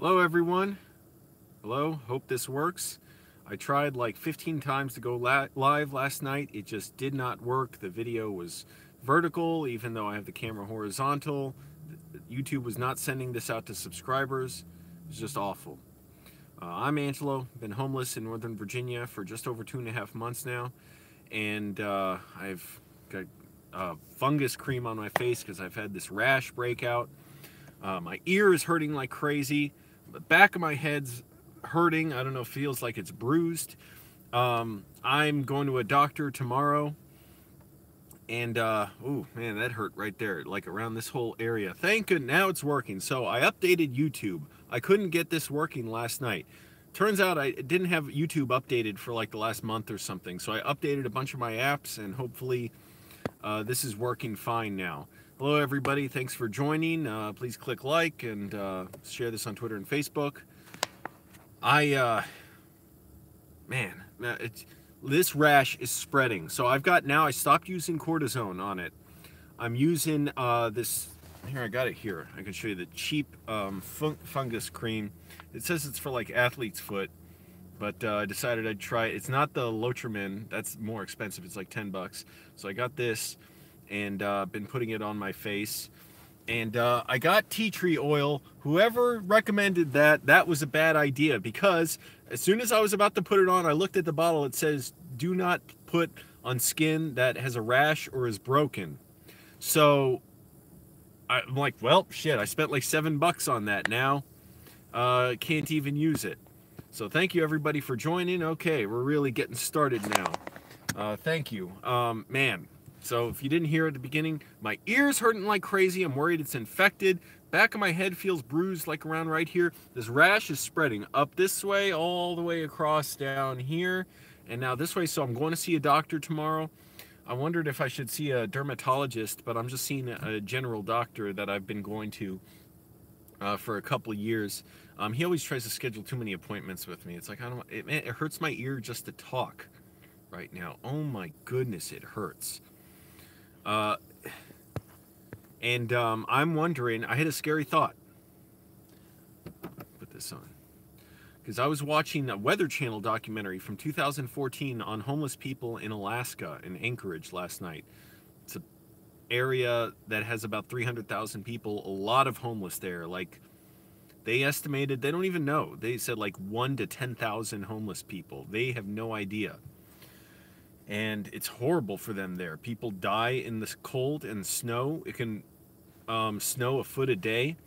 Hello everyone. Hello, hope this works. I tried like 15 times to go live last night. It just did not work. The video was vertical even though I have the camera horizontal. YouTube was not sending this out to subscribers. It was just awful. I'm Angelo, been homeless in Northern Virginia for just over 2.5 months now, and I've got fungus cream on my face because I've had this rash breakout. My ear is hurting like crazy. The back of my head's hurting. I don't know, feels like it's bruised. I'm going to a doctor tomorrow. And, oh man, that hurt right there, like around this whole area. Thank goodness, now it's working. So I updated YouTube. I couldn't get this working last night. Turns out I didn't have YouTube updated for like the last month or something. So I updated a bunch of my apps and hopefully this is working fine now. Hello everybody, thanks for joining. Please click like and share this on Twitter and Facebook. This rash is spreading. So I stopped using cortisone on it. I'm using this, here I got it here. I can show you the cheap fungus cream. It says it's for like athlete's foot, but I decided I'd try it. It's not the Lotrimin, that's more expensive, it's like 10 bucks. So I got this and been putting it on my face. And I got tea tree oil. Whoever recommended that, that was a bad idea, because as soon as I was about to put it on, I looked at the bottle. It says, do not put on skin that has a rash or is broken. So I'm like, well, shit, I spent like 7 bucks on that now. Can't even use it. So thank you everybody for joining. Okay, we're really getting started now. Thank you. Man. So if you didn't hear at the beginning, my ear's hurting like crazy. I'm worried it's infected. Back of my head feels bruised like around right here. This rash is spreading up this way, all the way across down here, and now this way. So I'm going to see a doctor tomorrow. I wondered if I should see a dermatologist, but I'm just seeing a general doctor that I've been going to for a couple of years. He always tries to schedule too many appointments with me. It's like, it hurts my ear just to talk right now. Oh my goodness, it hurts. I'm wondering, I had a scary thought. Put this on. Because I was watching a Weather Channel documentary from 2014 on homeless people in Alaska, in Anchorage last night. It's an area that has about 300,000 people, a lot of homeless there. Like, they estimated, they don't even know. They said like 1 to 10,000 homeless people. They have no idea. And it's horrible for them there. People die in the cold and snow. It can snow a foot a day.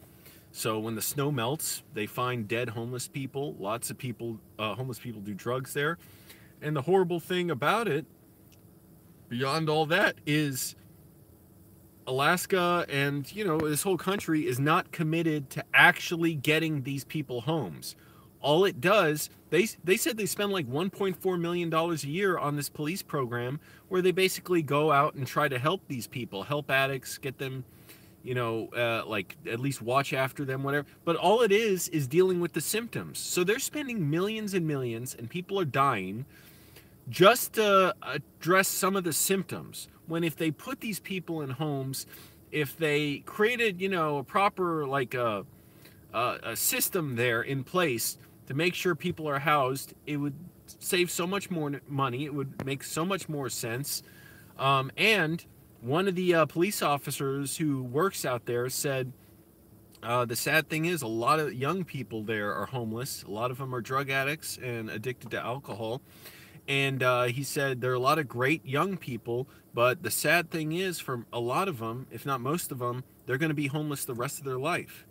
So when the snow melts, they find dead homeless people. Lots of people, homeless people, do drugs there. And the horrible thing about it, beyond all that, is Alaska and, you know, this whole country is not committed to actually getting these people homes. All it does, they said they spend like $1.4 million a year on this police program where they basically go out and try to help these people, help addicts, get them, you know, like at least watch after them, whatever. But all it is dealing with the symptoms. So they're spending millions and millions and people are dying just to address some of the symptoms. When if they put these people in homes, if they created, you know, a proper, like a system there in place to make sure people are housed, it would save so much more money. It would make so much more sense. And one of the police officers who works out there said, the sad thing is a lot of young people there are homeless. A lot of them are drug addicts and addicted to alcohol. And he said there are a lot of great young people, but the sad thing is for a lot of them, if not most of them, they're going to be homeless the rest of their life.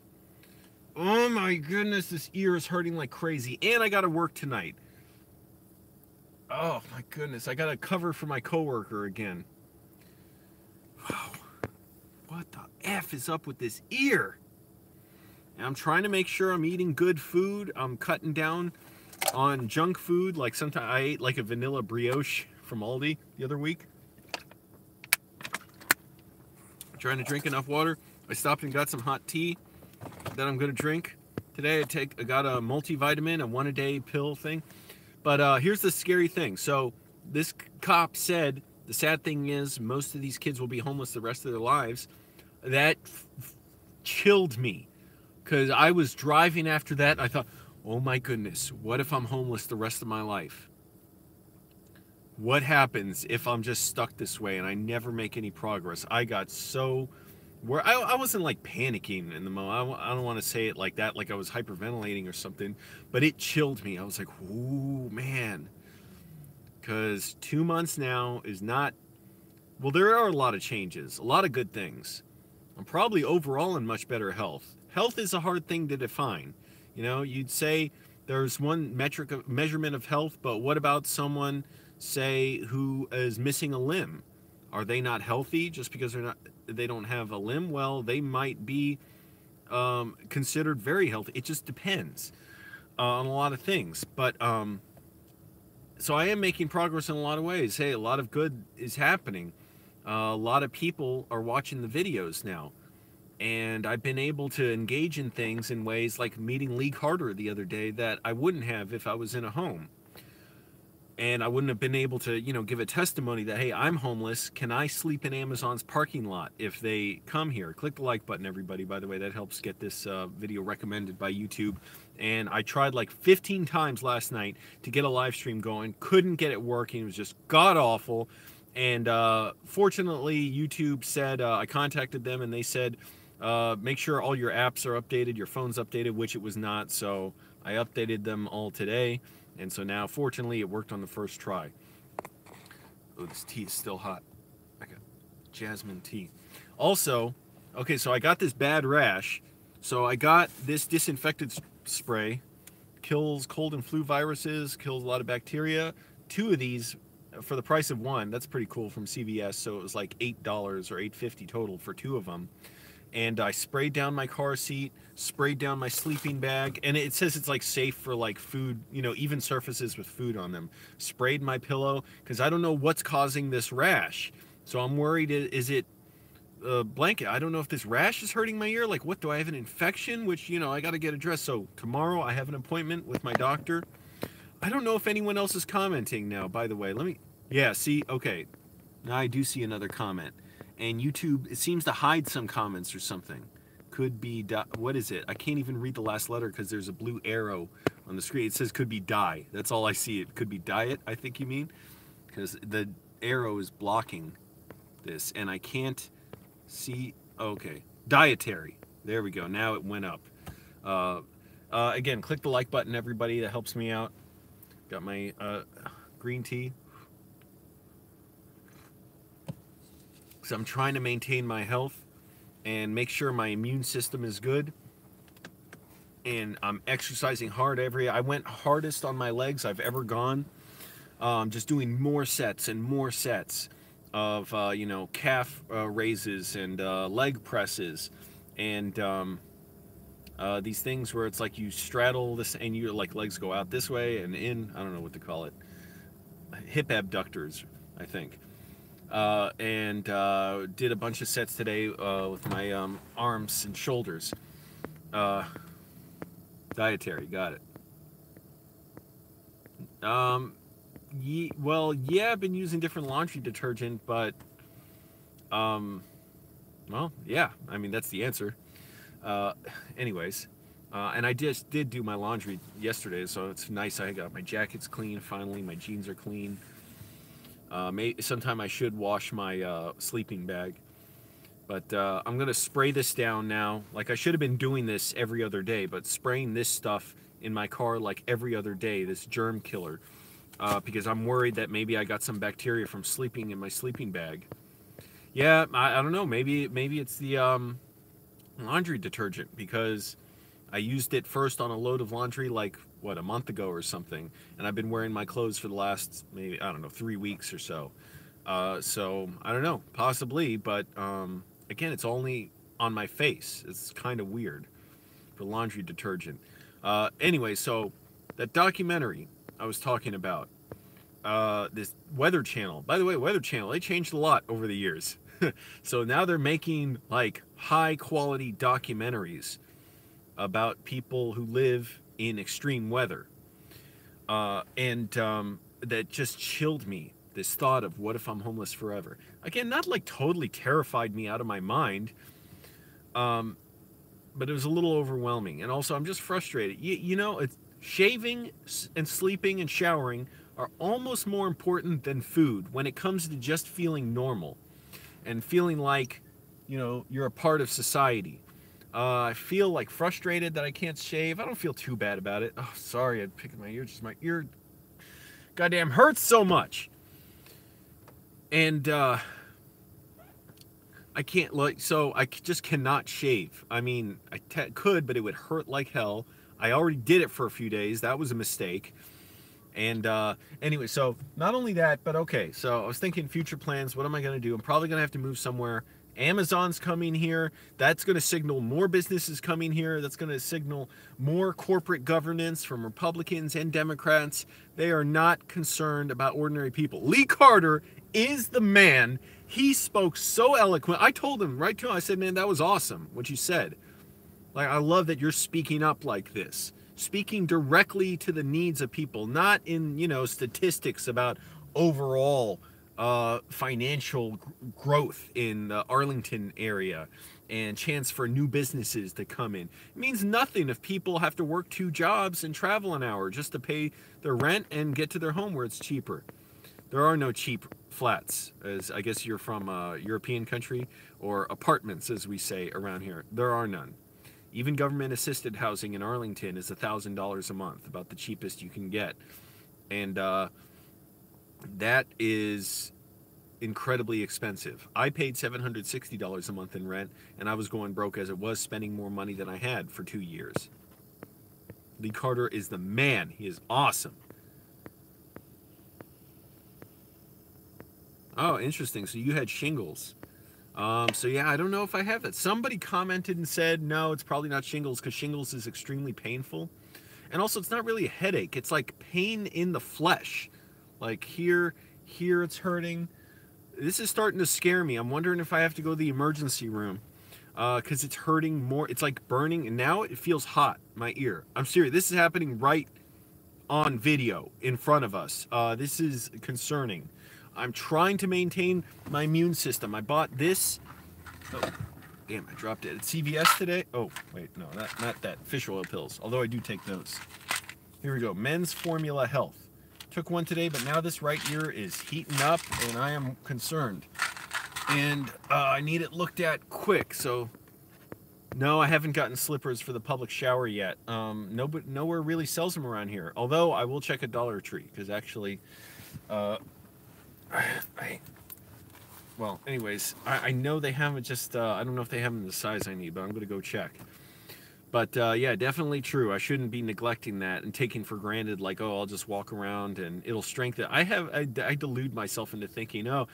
Oh my goodness, this ear is hurting like crazy. And I got to work tonight. Oh my goodness, I got to cover for my coworker again. Wow. What the F is up with this ear? And I'm trying to make sure I'm eating good food. I'm cutting down on junk food. Like sometimes I ate like a vanilla brioche from Aldi the other week. I'm trying to drink enough water. I stopped and got some hot tea that I'm going to drink. Today I got a multivitamin, a 1-a-day pill thing. But here's the scary thing. So this cop said the sad thing is most of these kids will be homeless the rest of their lives. That chilled me. Because I was driving after that, and I thought, oh my goodness, what if I'm homeless the rest of my life? What happens if I'm just stuck this way and I never make any progress? I got so... where I wasn't like panicking in the moment. I don't want to say it like that, like I was hyperventilating or something, but it chilled me. I was like, ooh, man. Because 2 months now is not... well, there are a lot of changes, a lot of good things. I'm probably overall in much better health. Health is a hard thing to define. You know, you'd say there's one measurement of health, but what about someone, say, who is missing a limb? Are they not healthy just because they don't have a limb? Well, they might be considered very healthy. It just depends on a lot of things. But so I am making progress in a lot of ways. Hey, a lot of good is happening. A lot of people are watching the videos now. And I've been able to engage in things in ways like meeting Lee Carter the other day that I wouldn't have if I was in a home. And I wouldn't have been able to, you know, give a testimony that, hey, I'm homeless. Can I sleep in Amazon's parking lot if they come here? Click the like button, everybody. By the way, that helps get this video recommended by YouTube. And I tried like 15 times last night to get a live stream going. Couldn't get it working. It was just god-awful. And fortunately, YouTube said, I contacted them and they said, make sure all your apps are updated, your phone's updated, which it was not. So I updated them all today. And so now, fortunately, it worked on the first try. Oh, this tea is still hot. I got jasmine tea. Also, okay, so I got this bad rash. So I got this disinfectant spray. Kills cold and flu viruses, kills a lot of bacteria. 2 of these for the price of 1. That's pretty cool, from CVS. So it was like $8 or $8.50 total for 2 of them. And I sprayed down my car seat, sprayed down my sleeping bag, and it says it's like safe for like food, you know, even surfaces with food on them. Sprayed my pillow, because I don't know what's causing this rash. So I'm worried, is it a blanket? I don't know if this rash is hurting my ear. Like, what, do I have an infection? Which, you know, I got to get addressed. So tomorrow I have an appointment with my doctor. I don't know if anyone else is commenting now, by the way. Let me, yeah, see, okay. Now I do see another comment. And YouTube, it seems to hide some comments or something. Could be, what is it? I can't even read the last letter because there's a blue arrow on the screen. It says could be die. That's all I see. It could be diet, I think you mean. Because the arrow is blocking this. And I can't see, okay. Dietary. There we go. Now it went up. Again, click the like button, everybody. That helps me out. Got my green tea. So I'm trying to maintain my health and make sure my immune system is good. And I'm exercising hard I went hardest on my legs I've ever gone. Just doing more sets and more sets of, you know, calf raises and leg presses. And these things where it's like you straddle this and your like legs go out this way and in. I don't know what to call it. Hip abductors, I think. And did a bunch of sets today with my arms and shoulders. Dietary, got it. Well, yeah, I've been using different laundry detergent, but well, yeah, I mean, that's the answer. Anyways, and I just did do my laundry yesterday, so it's nice. I got my jackets clean finally, my jeans are clean. Sometime I should wash my sleeping bag, but I'm gonna spray this down now. Like, I should have been doing this every other day, but spraying this stuff in my car like every other day, this germ killer, because I'm worried that maybe I got some bacteria from sleeping in my sleeping bag. Yeah, I don't know. Maybe it's the laundry detergent, because I used it first on a load of laundry like, what, a month ago or something, and I've been wearing my clothes for the last, maybe, I don't know, 3 weeks or so. So I don't know, possibly, but again, it's only on my face. It's kind of weird for laundry detergent. Anyway, so that documentary I was talking about, this Weather Channel. By the way, Weather Channel, they changed a lot over the years. So now they're making like high quality documentaries about people who live in extreme weather. And that just chilled me, this thought of what if I'm homeless forever. Again, not like totally terrified me out of my mind, but it was a little overwhelming. And also, I'm just frustrated. You know, it's shaving and sleeping and showering are almost more important than food when it comes to just feeling normal and feeling like, you know, you're a part of society. I feel like frustrated that I can't shave. I don't feel too bad about it. Oh, sorry, I'd pick my ear. Just my ear goddamn hurts so much. And I can't, like, so I just cannot shave. I mean, I could, but it would hurt like hell. I already did it for a few days. That was a mistake. And anyway, so not only that, but okay, so I was thinking future plans. What am I going to do? I'm probably going to have to move somewhere. Amazon's coming here. That's going to signal more businesses coming here. That's going to signal more corporate governance from Republicans and Democrats. They are not concerned about ordinary people. Lee Carter is the man. He spoke so eloquent. I told him right to him, I said, man, that was awesome what you said. Like, I love that you're speaking up like this. Speaking directly to the needs of people, not in, you know, statistics about overall financial growth in the Arlington area and chance for new businesses to come in. It means nothing if people have to work 2 jobs and travel an hour just to pay their rent and get to their home where it's cheaper. There are no cheap flats, as I guess you're from a European country, or apartments, as we say around here. There are none. Even government-assisted housing in Arlington is $1,000 a month, about the cheapest you can get. And that is incredibly expensive. I paid $760 a month in rent, and I was going broke as it was, spending more money than I had for 2 years. Lee Carter is the man. He is awesome. Oh, interesting. So you had shingles. So yeah, I don't know if I have that. Somebody commented and said, no, it's probably not shingles because shingles is extremely painful. And also, it's not really a headache. It's like pain in the flesh. Like here it's hurting. This is starting to scare me. I'm wondering if I have to go to the emergency room because it's hurting more. It's like burning, and now it feels hot, my ear. I'm serious. This is happening right on video in front of us. This is concerning. I'm trying to maintain my immune system. I bought this. Oh, damn, I dropped it. At CVS today. Oh, wait, no, not that. Fish oil pills, although I do take those. Here we go. Men's Formula Health. Took one today, but now this right ear is heating up, and I am concerned. And I need it looked at quick, so... No, I haven't gotten slippers for the public shower yet. Nowhere really sells them around here. Although, I will check a Dollar Tree, because actually... well, anyways, I know they haven't just, I don't know if they have them the size I need, but I'm going to go check. But, yeah, definitely true. I shouldn't be neglecting that and taking for granted, like, oh, I'll just walk around and it'll strengthen. I delude myself into thinking, oh,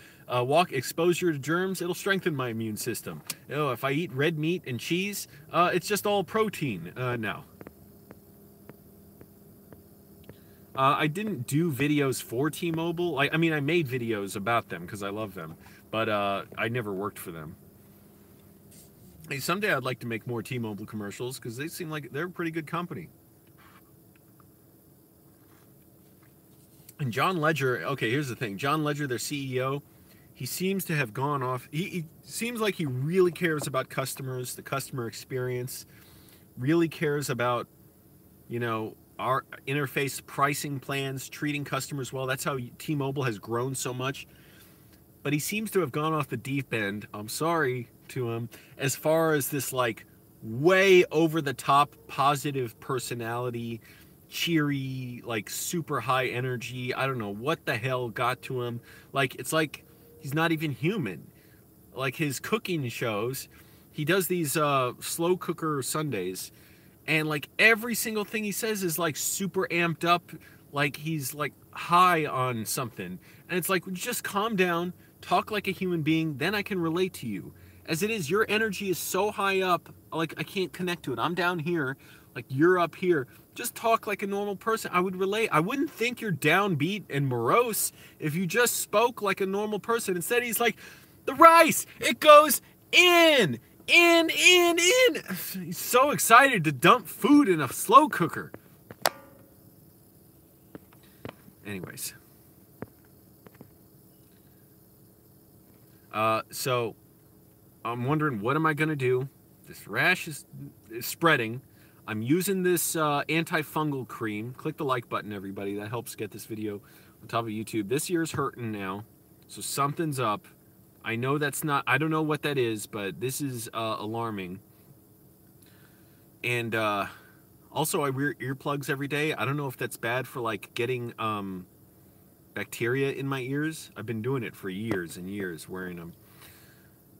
exposure to germs, it'll strengthen my immune system. Oh, if I eat red meat and cheese, it's just all protein. No. I didn't do videos for T-Mobile. I mean, I made videos about them because I love them, but I never worked for them. Hey, someday I'd like to make more T-Mobile commercials because they seem like they're a pretty good company. And John Ledger, okay, here's the thing. John Ledger, their CEO, he seems to have gone off. He seems like he really cares about customers, the customer experience, really cares about, you know, our interface pricing plans, treating customers well. That's how T-Mobile has grown so much. But he seems to have gone off the deep end. I'm sorry to him. As far as this, like, way over the top positive personality, cheery, like super high energy. I don't know what the hell got to him. Like, it's like he's not even human. Like his cooking shows, he does these slow cooker Sundays. And, like, every single thing he says is, like, super amped up, like he's, like, high on something. And it's like, just calm down, talk like a human being, then I can relate to you. As it is, your energy is so high up, like, I can't connect to it. I'm down here, like, you're up here. Just talk like a normal person. I would relate. I wouldn't think you're downbeat and morose if you just spoke like a normal person. Instead, he's like, the rice, it goes in. He's so excited to dump food in a slow cooker. Anyways. So, I'm wondering, what am I going to do? this rash is spreading. I'm using this antifungal cream. Click the like button, everybody. That helps get this video on top of YouTube. This ear's hurting now, so something's up. I know that's not, I don't know what that is, but this is alarming. And also I wear earplugs every day. I don't know if that's bad for like getting bacteria in my ears. I've been doing it for years and years, wearing them.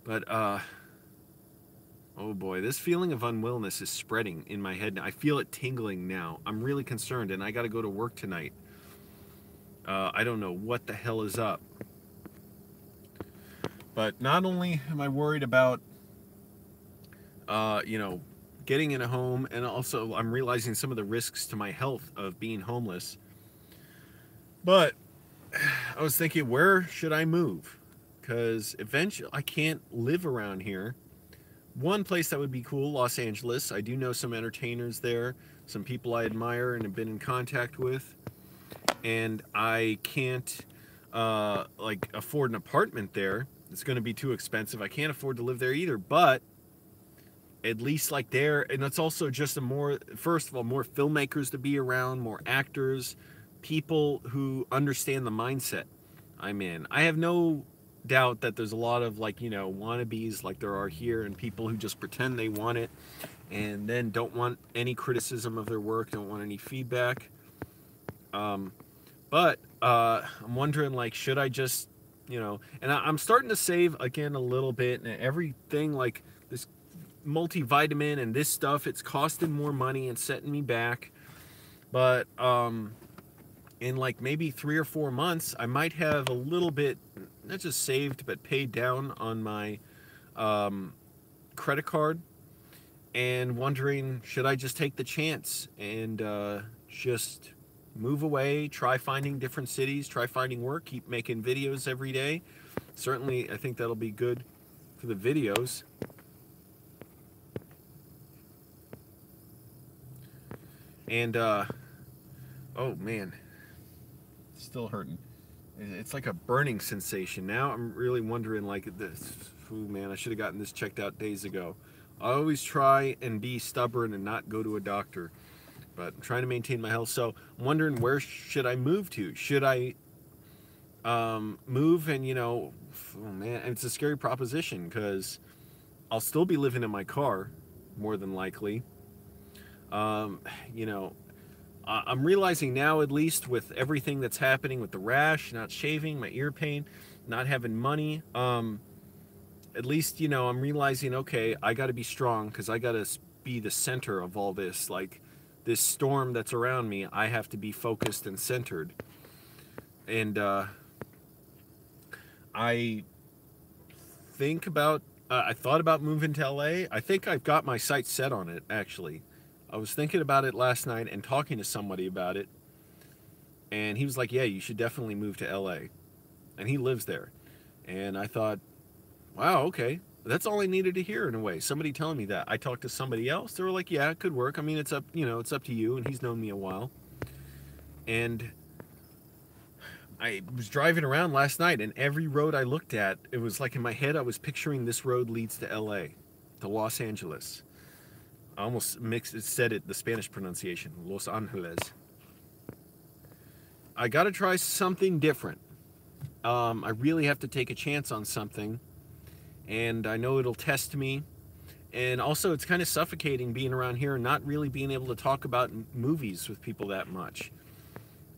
But oh boy, this feeling of unwellness is spreading in my head. I feel it tingling now. I'm really concerned, and I got to go to work tonight. I don't know what the hell is up. But not only am I worried about, you know, getting in a home, and also I'm realizing some of the risks to my health of being homeless. But I was thinking, where should I move? Because eventually I can't live around here. One place that would be cool, Los Angeles. I do know some entertainers there, some people I admire and have been in contact with. And I can't like afford an apartment there. It's going to be too expensive. I can't afford to live there either, but at least like there, and it's also just a more, first of all, more filmmakers to be around, more actors, people who understand the mindset I'm in. I have no doubt that there's a lot of, like, you know, wannabes like there are here, and people who just pretend they want it and then don't want any criticism of their work, don't want any feedback. But I'm wondering, like, should I just, you know, and I'm starting to save again a little bit, and everything like this multivitamin and this stuff, it's costing more money and setting me back. But in like maybe 3 or 4 months, I might have a little bit, not just saved, but paid down on my credit card, and wondering, should I just take the chance and just move away, try finding different cities, try finding work, keep making videos every day. Certainly, I think that'll be good for the videos. And, oh man, still hurting. It's like a burning sensation. Now I'm really wondering, like, this, oh man, I should have gotten this checked out days ago. I always try and be stubborn and not go to a doctor, but I'm trying to maintain my health. So I'm wondering, where should I move to? Should I move and, you know, oh man, and it's a scary proposition because I'll still be living in my car, more than likely. You know, I'm realizing now, at least with everything that's happening with the rash, not shaving, my ear pain, not having money, at least, you know, I'm realizing, okay, I got to be strong, because I got to be the center of all this. Like, this storm that's around me, I have to be focused and centered. And I thought about moving to LA. I think I've got my sights set on it, actually. I was thinking about it last night and talking to somebody about it, and he was like, yeah, you should definitely move to LA. And he lives there. And I thought, wow, okay, that's all I needed to hear in a way. Somebody telling me that. I talked to somebody else. They were like, yeah, it could work. I mean, it's up, you know, it's up to you. And he's known me a while. And I was driving around last night, and every road I looked at, it was like in my head, I was picturing this road leads to LA, to Los Angeles. I almost said it, the Spanish pronunciation, Los Angeles. I got to try something different. I really have to take a chance on something, and I know it'll test me. And also, it's kind of suffocating being around here and not really being able to talk about movies with people that much.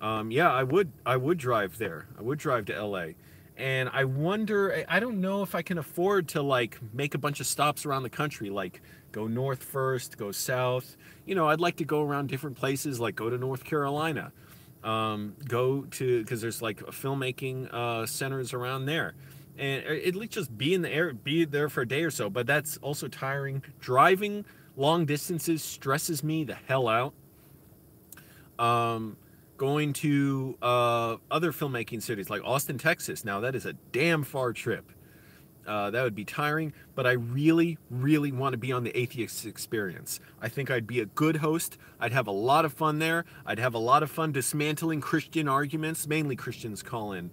Yeah, I would drive there. I would drive to LA. And I wonder, I don't know if I can afford to, like, make a bunch of stops around the country, like go north first, go south. You know, I'd like to go around different places, like go to North Carolina, go to, because there's like filmmaking centers around there. And at least just be there for a day or so. But that's also tiring. Driving long distances stresses me the hell out. Going to other filmmaking cities like Austin, Texas. Now that is a damn far trip. That would be tiring, but I really, really want to be on the atheist experience. I think I'd be a good host. I'd have a lot of fun there. I'd have a lot of fun dismantling Christian arguments. Mainly Christians call in.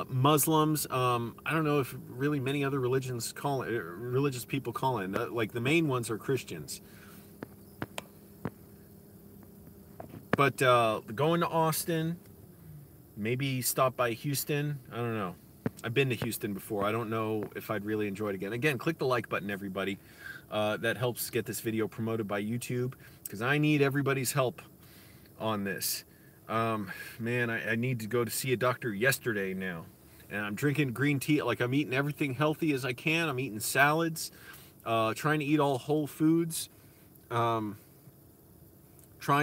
Muslims, I don't know if really many other religions call it, religious people call in. Like the main ones are Christians. But going to Austin, maybe stop by Houston. I don't know. I've been to Houston before. I don't know if I'd really enjoy it again. Again, click the like button, everybody. That helps get this video promoted by YouTube, because I need everybody's help on this. Man, I need to go to see a doctor yesterday now. And I'm drinking green tea. Like, I'm eating everything healthy as I can. I'm eating salads. Trying to eat all whole foods. Trying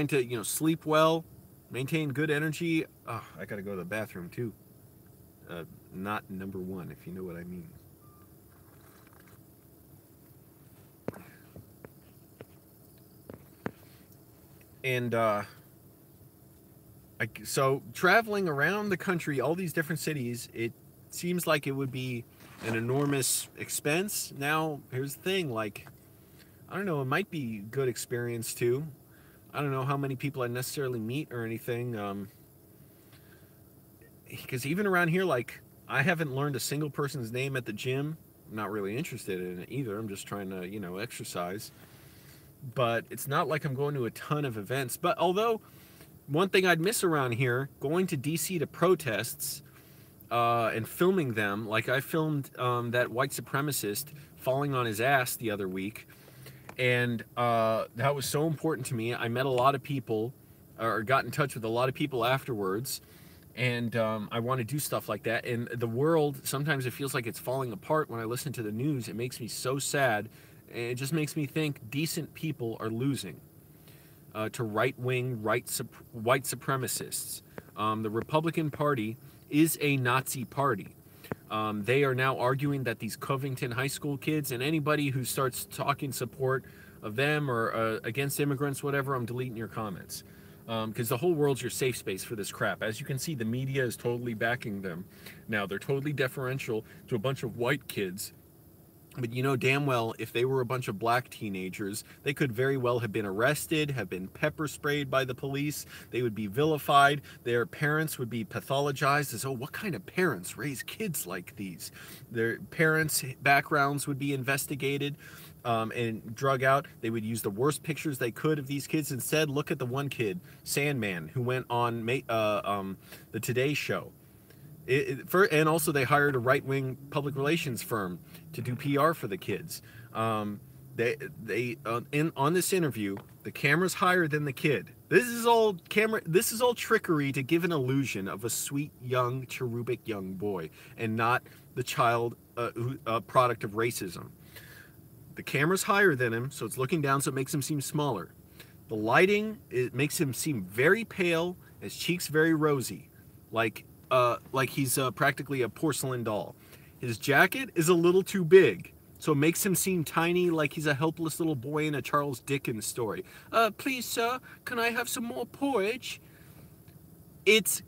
to, you know, sleep well. Maintain good energy. Oh, I gotta go to the bathroom, too. Not number one, if you know what I mean. And so traveling around the country, all these different cities, it seems like it would be an enormous expense. Now, here's the thing, like, I don't know, it might be a good experience too. I don't know how many people I necessarily meet or anything. Because even around here, like, I haven't learned a single person's name at the gym. I'm not really interested in it either. I'm just trying to, you know, exercise. But it's not like I'm going to a ton of events. But although, one thing I'd miss around here, going to DC to protests and filming them, like I filmed that white supremacist falling on his ass the other week. And that was so important to me. I met a lot of people, or got in touch with a lot of people afterwards. And I want to do stuff like that. And the world, sometimes it feels like it's falling apart when I listen to the news. It makes me so sad. It just makes me think decent people are losing to right-wing, white supremacists. The Republican Party is a Nazi party. They are now arguing that these Covington high school kids, and anybody who starts talking support of them or against immigrants, whatever, I'm deleting your comments. Because the whole world's your safe space for this crap. As you can see, the media is totally backing them. Now, they're totally deferential to a bunch of white kids. But you know damn well, if they were a bunch of black teenagers, they could very well have been arrested, have been pepper sprayed by the police. They would be vilified. Their parents would be pathologized as, oh, what kind of parents raise kids like these? Their parents' backgrounds would be investigated and drug out. They would use the worst pictures they could of these kids. Instead, look at the one kid, Sandman, who went on the Today Show. And also they hired a right-wing public relations firm to do PR for the kids. On this interview, the camera's higher than the kid. This is all trickery to give an illusion of a sweet, young, cherubic young boy, and not the child product of racism. The camera's higher than him, so it's looking down, so it makes him seem smaller. The lighting, it makes him seem very pale, his cheeks very rosy, like he's practically a porcelain doll. His jacket is a little too big, so it makes him seem tiny, like he's a helpless little boy in a Charles Dickens story. Please, sir, can I have some more porridge? It's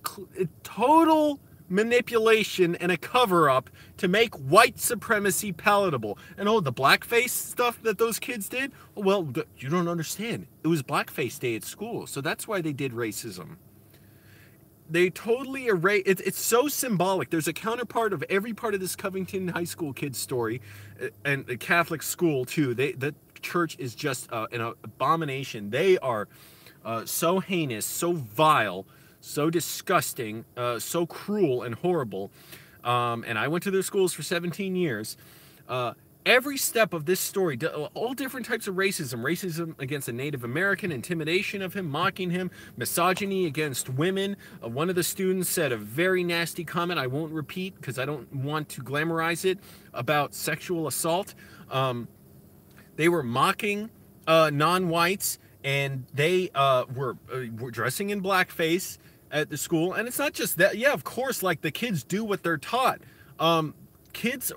total manipulation and a cover-up to make white supremacy palatable. And oh, the blackface stuff that those kids did? Well, you don't understand. It was blackface day at school, so that's why they did racism. They totally erase. It's so symbolic. There's a counterpart of every part of this Covington high school kid's story, and the Catholic school too. The church is just an abomination. They are so heinous, so vile, so disgusting, so cruel and horrible. And I went to their schools for 17 years. Every step of this story, all different types of racism against a Native American, intimidation of him, mocking him, misogyny against women. One of the students said a very nasty comment I won't repeat because I don't want to glamorize it, about sexual assault. They were mocking non-whites, and they were dressing in blackface at the school. And it's not just that. Yeah, of course, like, the kids do what they're taught.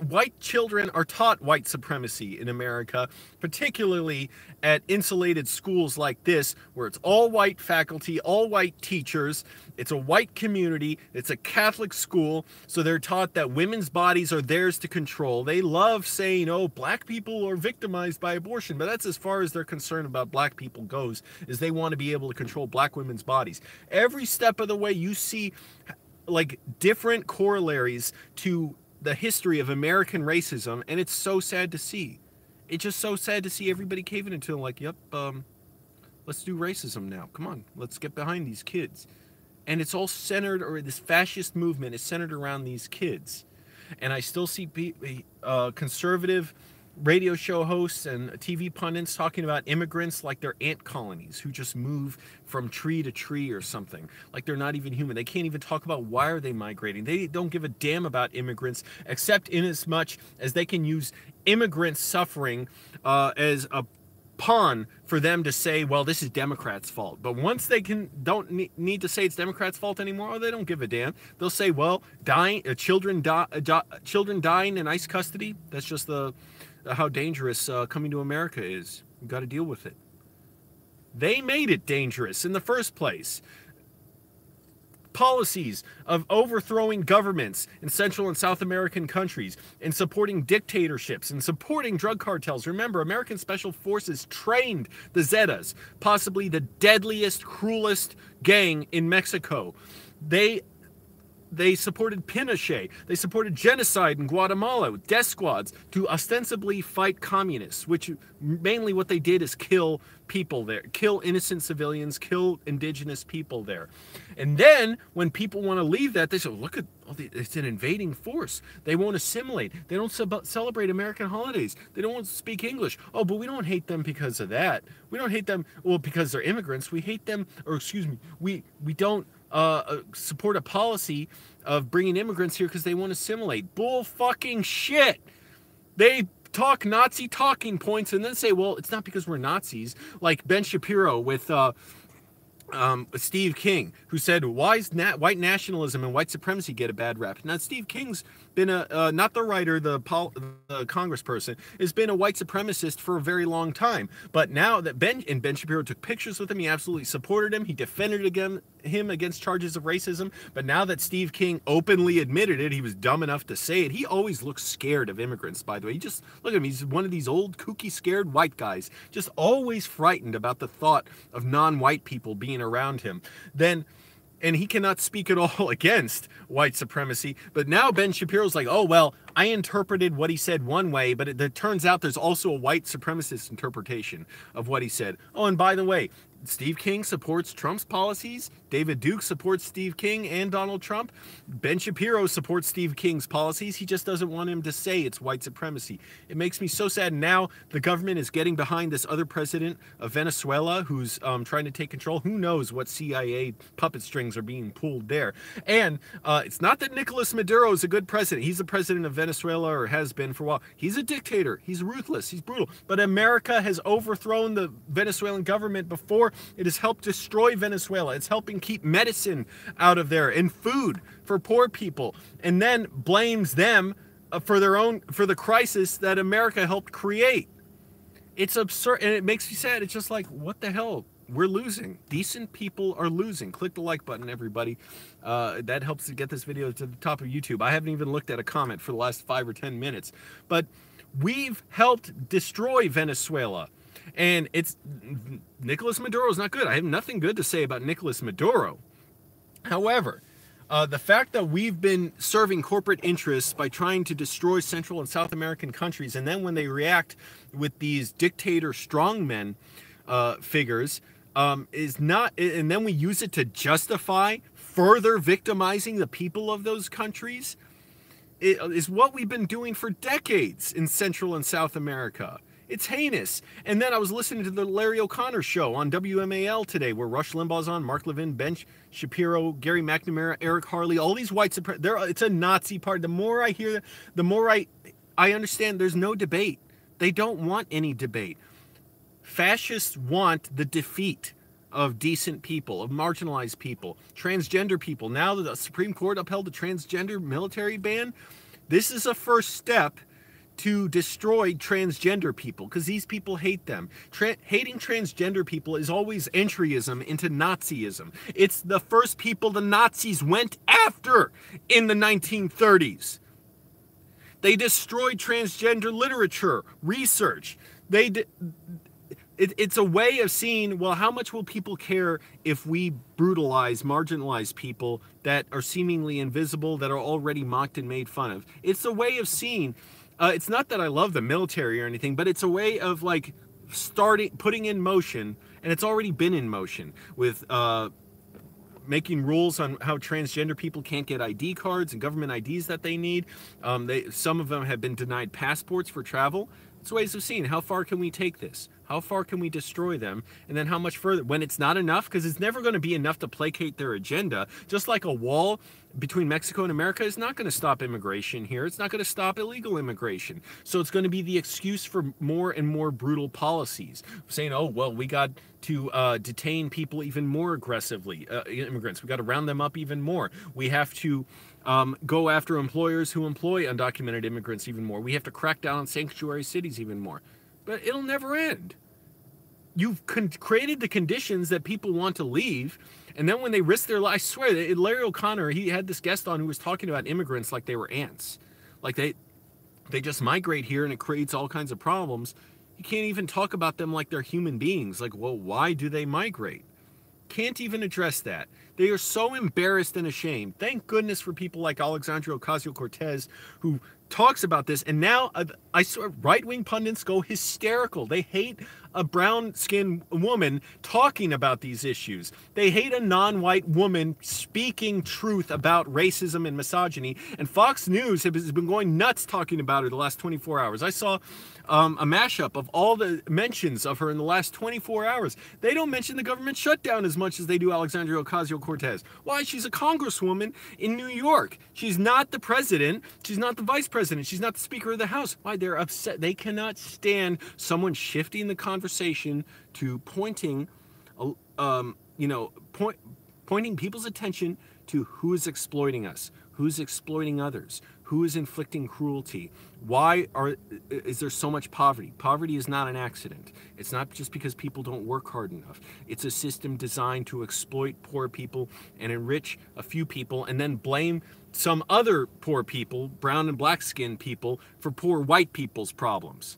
white children are taught white supremacy in America, particularly at insulated schools like this, where it's all white faculty, all white teachers, it's a white community, it's a Catholic school, so they're taught that women's bodies are theirs to control. They love saying, oh, black people are victimized by abortion, but that's as far as their concern about black people goes, is they want to be able to control black women's bodies. Every step of the way you see like different corollaries to the history of American racism, and it's so sad to see. It's just so sad to see everybody caving into it, like, yep, let's do racism now. Come on, let's get behind these kids. And it's all centered, or this fascist movement is centered around these kids. And I still see conservative radio show hosts and TV pundits talking about immigrants like they're ant colonies who just move from tree to tree or something, like they're not even human. They can't even talk about why are they migrating. They don't give a damn about immigrants, except in as much as they can use immigrant suffering as a pawn for them to say, well, this is Democrats' fault. But once they don't need to say it's Democrats' fault anymore, they don't give a damn. They'll say, well, children dying in ICE custody, that's just how dangerous coming to America is. We've got to deal with it. They made it dangerous in the first place. Policies of overthrowing governments in Central and South American countries, and supporting dictatorships, and supporting drug cartels. Remember, American Special Forces trained the Zetas, possibly the deadliest, cruelest gang in Mexico. They supported Pinochet. They supported genocide in Guatemala with death squads to ostensibly fight communists, which mainly what they did is kill people there, kill innocent civilians, kill indigenous people there. And then when people want to leave that, they say, look at, it's an invading force. They won't assimilate. They don't celebrate American holidays. They don't want to speak English. Oh, but we don't hate them because of that. We don't hate them, well, because they're immigrants. We hate them, or excuse me, we don't support a policy of bringing immigrants here because they want to assimilate. Bull fucking shit. They talk Nazi talking points and then say, well, it's not because we're Nazis. Like Ben Shapiro with Steve King, who said, why is white nationalism and white supremacy get a bad rap? Now, Steve King's been not the writer, the congressperson, has been a white supremacist for a very long time. But now that Ben Shapiro took pictures with him, he absolutely supported him. He defended him against charges of racism. But now that Steve King openly admitted it, he was dumb enough to say it. He always looks scared of immigrants, by the way. He just, look at him, he's one of these old, kooky, scared white guys, just always frightened about the thought of non-white people being around him. And he cannot speak at all against white supremacy. But now Ben Shapiro's like, oh, well, I interpreted what he said one way, but it turns out there's also a white supremacist interpretation of what he said. Oh, and by the way, Steve King supports Trump's policies. David Duke supports Steve King and Donald Trump. Ben Shapiro supports Steve King's policies. He just doesn't want him to say it's white supremacy. It makes me so sad. Now the government is getting behind this other president of Venezuela who's trying to take control. Who knows what CIA puppet strings are being pulled there. And it's not that Nicolas Maduro is a good president. He's the president of Venezuela, or has been for a while. He's a dictator. He's ruthless. He's brutal. But America has overthrown the Venezuelan government before. It has helped destroy Venezuela. It's helping keep medicine out of there and food for poor people, and then blames them for the crisis that America helped create. It's absurd, and it makes me sad. It's just like, what the hell? We're losing. Decent people are losing. Click the like button, everybody. That helps to get this video to the top of YouTube. I haven't even looked at a comment for the last 5 or 10 minutes, but we've helped destroy Venezuela. And it's Nicolas Maduro is not good. I have nothing good to say about Nicolas Maduro. However, the fact that we've been serving corporate interests by trying to destroy Central and South American countries, and then when they react with these dictator strongmen figures, is not, and then we use it to justify further victimizing the people of those countries, is what we've been doing for decades in Central and South America. It's heinous. And then I was listening to the Larry O'Connor show on WMAL today, where Rush Limbaugh's on, Mark Levin, Ben Shapiro, Gary McNamara, Eric Harley, all these white supremacists. It's a Nazi party. The more I hear that, the more I understand there's no debate. They don't want any debate. Fascists want the defeat of decent people, of marginalized people, transgender people. Now that the Supreme Court upheld the transgender military ban, This is a first step to destroy transgender people, because these people hate them. Hating transgender people is always entryism into Nazism. It's the first people the Nazis went after in the 1930s. They destroyed transgender literature, research. It's a way of seeing, well, how much will people care if we brutalize, marginalize people that are seemingly invisible, that are already mocked and made fun of. It's a way of seeing, it's not that I love the military or anything, but it's a way of like putting in motion, and it's already been in motion with making rules on how transgender people can't get ID cards and government IDs that they need. Some of them have been denied passports for travel. It's ways of seeing how far can we take this? How far can we destroy them? And then how much further? When it's not enough, because it's never going to be enough to placate their agenda. Just like a wall between Mexico and America is not going to stop immigration here. It's not going to stop illegal immigration. So it's going to be the excuse for more and more brutal policies. Saying, oh, well, we got to detain people even more aggressively, immigrants. We got to round them up even more. We have to go after employers who employ undocumented immigrants even more. We have to crack down on sanctuary cities even more. But it'll never end. You've created the conditions that people want to leave, and then when they risk their life, I swear, Larry O'Connor, he had this guest on who was talking about immigrants like they were ants. Like they just migrate here and it creates all kinds of problems. You can't even talk about them like they're human beings. Like, well, why do they migrate? Can't even address that. They are so embarrassed and ashamed. Thank goodness for people like Alexandria Ocasio-Cortez who talks about this. And now I saw right-wing pundits go hysterical. They hate a brown-skinned woman talking about these issues. They hate a non-white woman speaking truth about racism and misogyny. And Fox News has been going nuts talking about her the last 24 hours. I saw a mashup of all the mentions of her in the last 24 hours. They don't mention the government shutdown as much as they do Alexandria Ocasio-Cortez. Why? She's a congresswoman in New York. She's not the president. She's not the vice president. She's not the Speaker of the House. Why? They're upset. They cannot stand someone shifting the conversation to pointing, pointing people's attention to who is exploiting us, who's exploiting others, who is inflicting cruelty. Why is there so much poverty? Poverty is not an accident. It's not just because people don't work hard enough. It's a system designed to exploit poor people and enrich a few people and then blame some other poor people, brown and black skinned people, for poor white people's problems.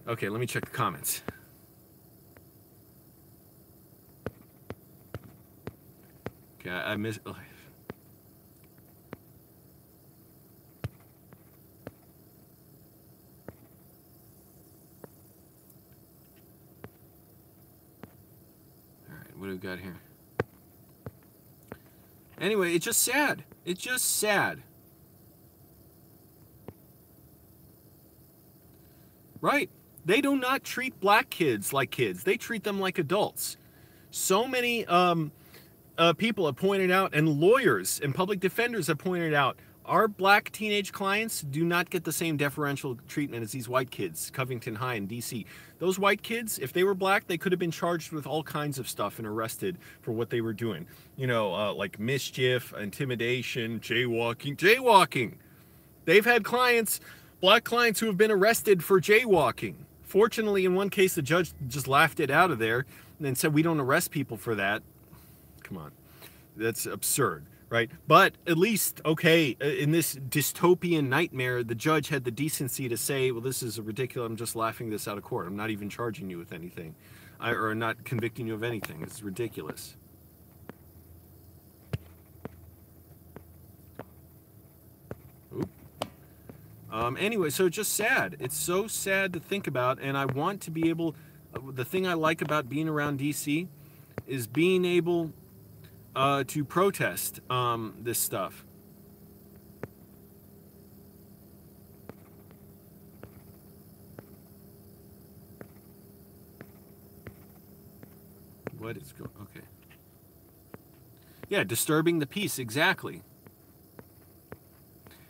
Okay, let me check the comments. Okay, I missed... Oh. What do we got here? Anyway, it's just sad. It's just sad. Right. They do not treat black kids like kids. They treat them like adults. So many people have pointed out, and lawyers and public defenders have pointed out, our black teenage clients do not get the same deferential treatment as these white kids, Covington High in D.C. Those white kids, if they were black, they could have been charged with all kinds of stuff and arrested for what they were doing. You know, like mischief, intimidation, jaywalking. They've had clients, black clients, who have been arrested for jaywalking. Fortunately, in one case, the judge just laughed it out of there and said, we don't arrest people for that. Come on. That's absurd. Right? But at least, okay, in this dystopian nightmare, the judge had the decency to say, well, this is ridiculous. I'm just laughing this out of court. I'm not even charging you with anything. Or not convicting you of anything. It's ridiculous. Oop. Anyway, so it's just sad. It's so sad to think about, and I want to be able... the thing I like about being around D.C. is being able... to protest this stuff. What is going? Okay. Yeah, disturbing the peace, exactly.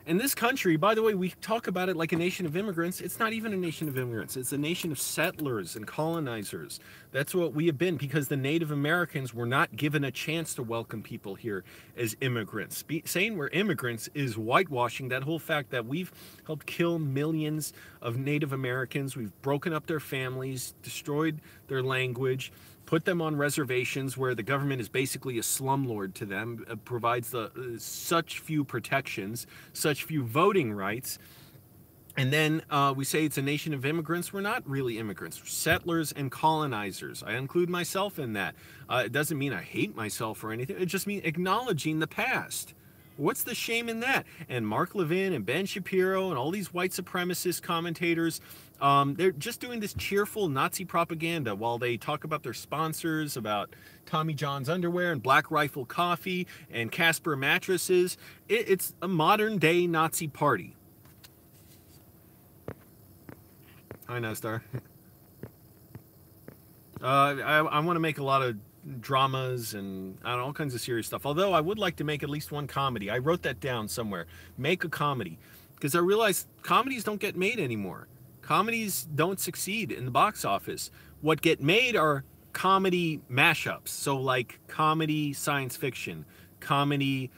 And this country, by the way, we talk about it like a nation of immigrants. It's not even a nation of immigrants. It's a nation of settlers and colonizers. That's what we have been, because the Native Americans were not given a chance to welcome people here as immigrants. Saying we're immigrants is whitewashing that whole fact that we've helped kill millions of Native Americans. We've broken up their families, destroyed their language, put them on reservations where the government is basically a slumlord to them, provides such few protections, such few voting rights. And then we say it's a nation of immigrants. We're not really immigrants. We're settlers and colonizers. I include myself in that. It doesn't mean I hate myself or anything. It just means acknowledging the past. What's the shame in that? And Mark Levin and Ben Shapiro and all these white supremacist commentators, they're just doing this cheerful Nazi propaganda while they talk about their sponsors, about Tommy John's underwear and Black Rifle coffee and Casper mattresses. It's a modern day Nazi party. Hi, Nestar. I want to make a lot of dramas and all kinds of serious stuff. Although I would like to make at least one comedy. I wrote that down somewhere. Make a comedy. Because I realized comedies don't get made anymore. Comedies don't succeed in the box office. What get made are comedy mashups. So like comedy science fiction, comedy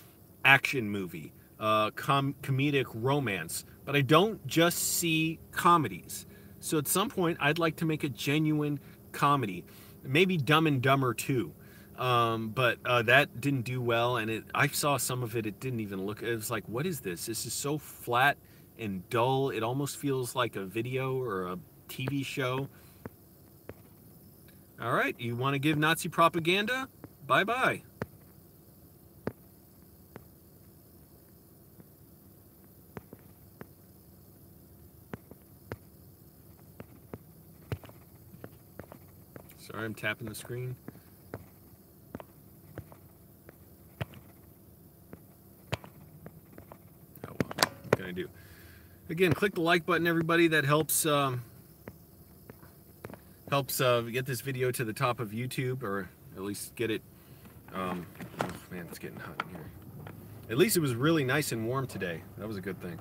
action movie, comedic romance. But I don't just see comedies. So at some point, I'd like to make a genuine comedy. Maybe Dumb and Dumber 2. But that didn't do well, and I saw some of it. It didn't even look. It was like, what is this? This is so flat and dull. It almost feels like a video or a TV show. All right, you want to give Nazi propaganda? Bye-bye. Sorry, I'm tapping the screen. Oh well, what can I do? Again, click the like button, everybody. That helps get this video to the top of YouTube, or at least get it. Oh man, it's getting hot in here. At least it was really nice and warm today. That was a good thing.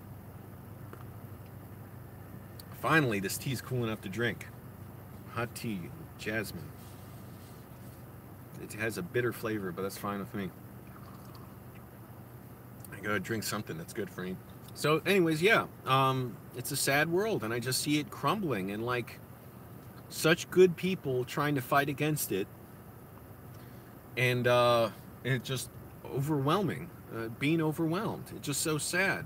Finally, this tea's cool enough to drink. Hot tea. Jasmine. It has a bitter flavor, but that's fine with me. I gotta drink something that's good for me. So anyways, yeah, it's a sad world, and I just see it crumbling, and like such good people trying to fight against it, and it's just overwhelming, being overwhelmed. It's just so sad.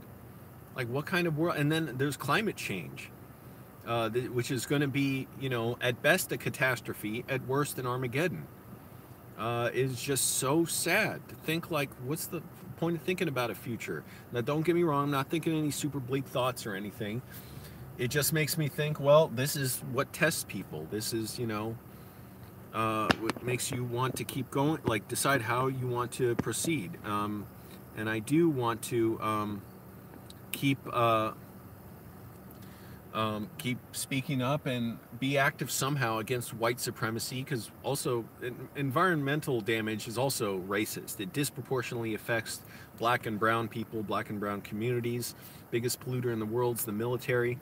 Like, what kind of world? And then there's climate change. Which is going to be, you know, at best a catastrophe, at worst an Armageddon. It's just so sad to think, like, what's the point of thinking about a future? Now, don't get me wrong, I'm not thinking any super bleak thoughts or anything. It just makes me think, well, this is what tests people. This is, you know, what makes you want to keep going, like, decide how you want to proceed. And I do want to keep speaking up and be active somehow against white supremacy, because also environmental damage is also racist. It disproportionately affects black and brown people, black and brown communities. Biggest polluter in the world is the military.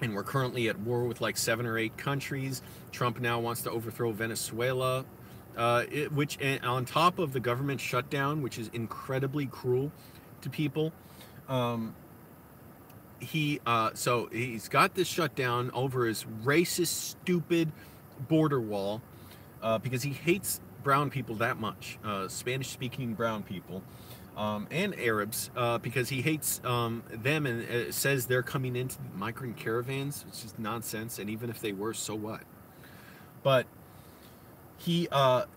And we're currently at war with like 7 or 8 countries. Trump now wants to overthrow Venezuela, which on top of the government shutdown, which is incredibly cruel to people. So he's got this shutdown over his racist, stupid border wall, because he hates brown people that much, Spanish-speaking brown people, and Arabs, because he hates them, and says they're coming into migrant caravans, which is nonsense, and even if they were, so what? But he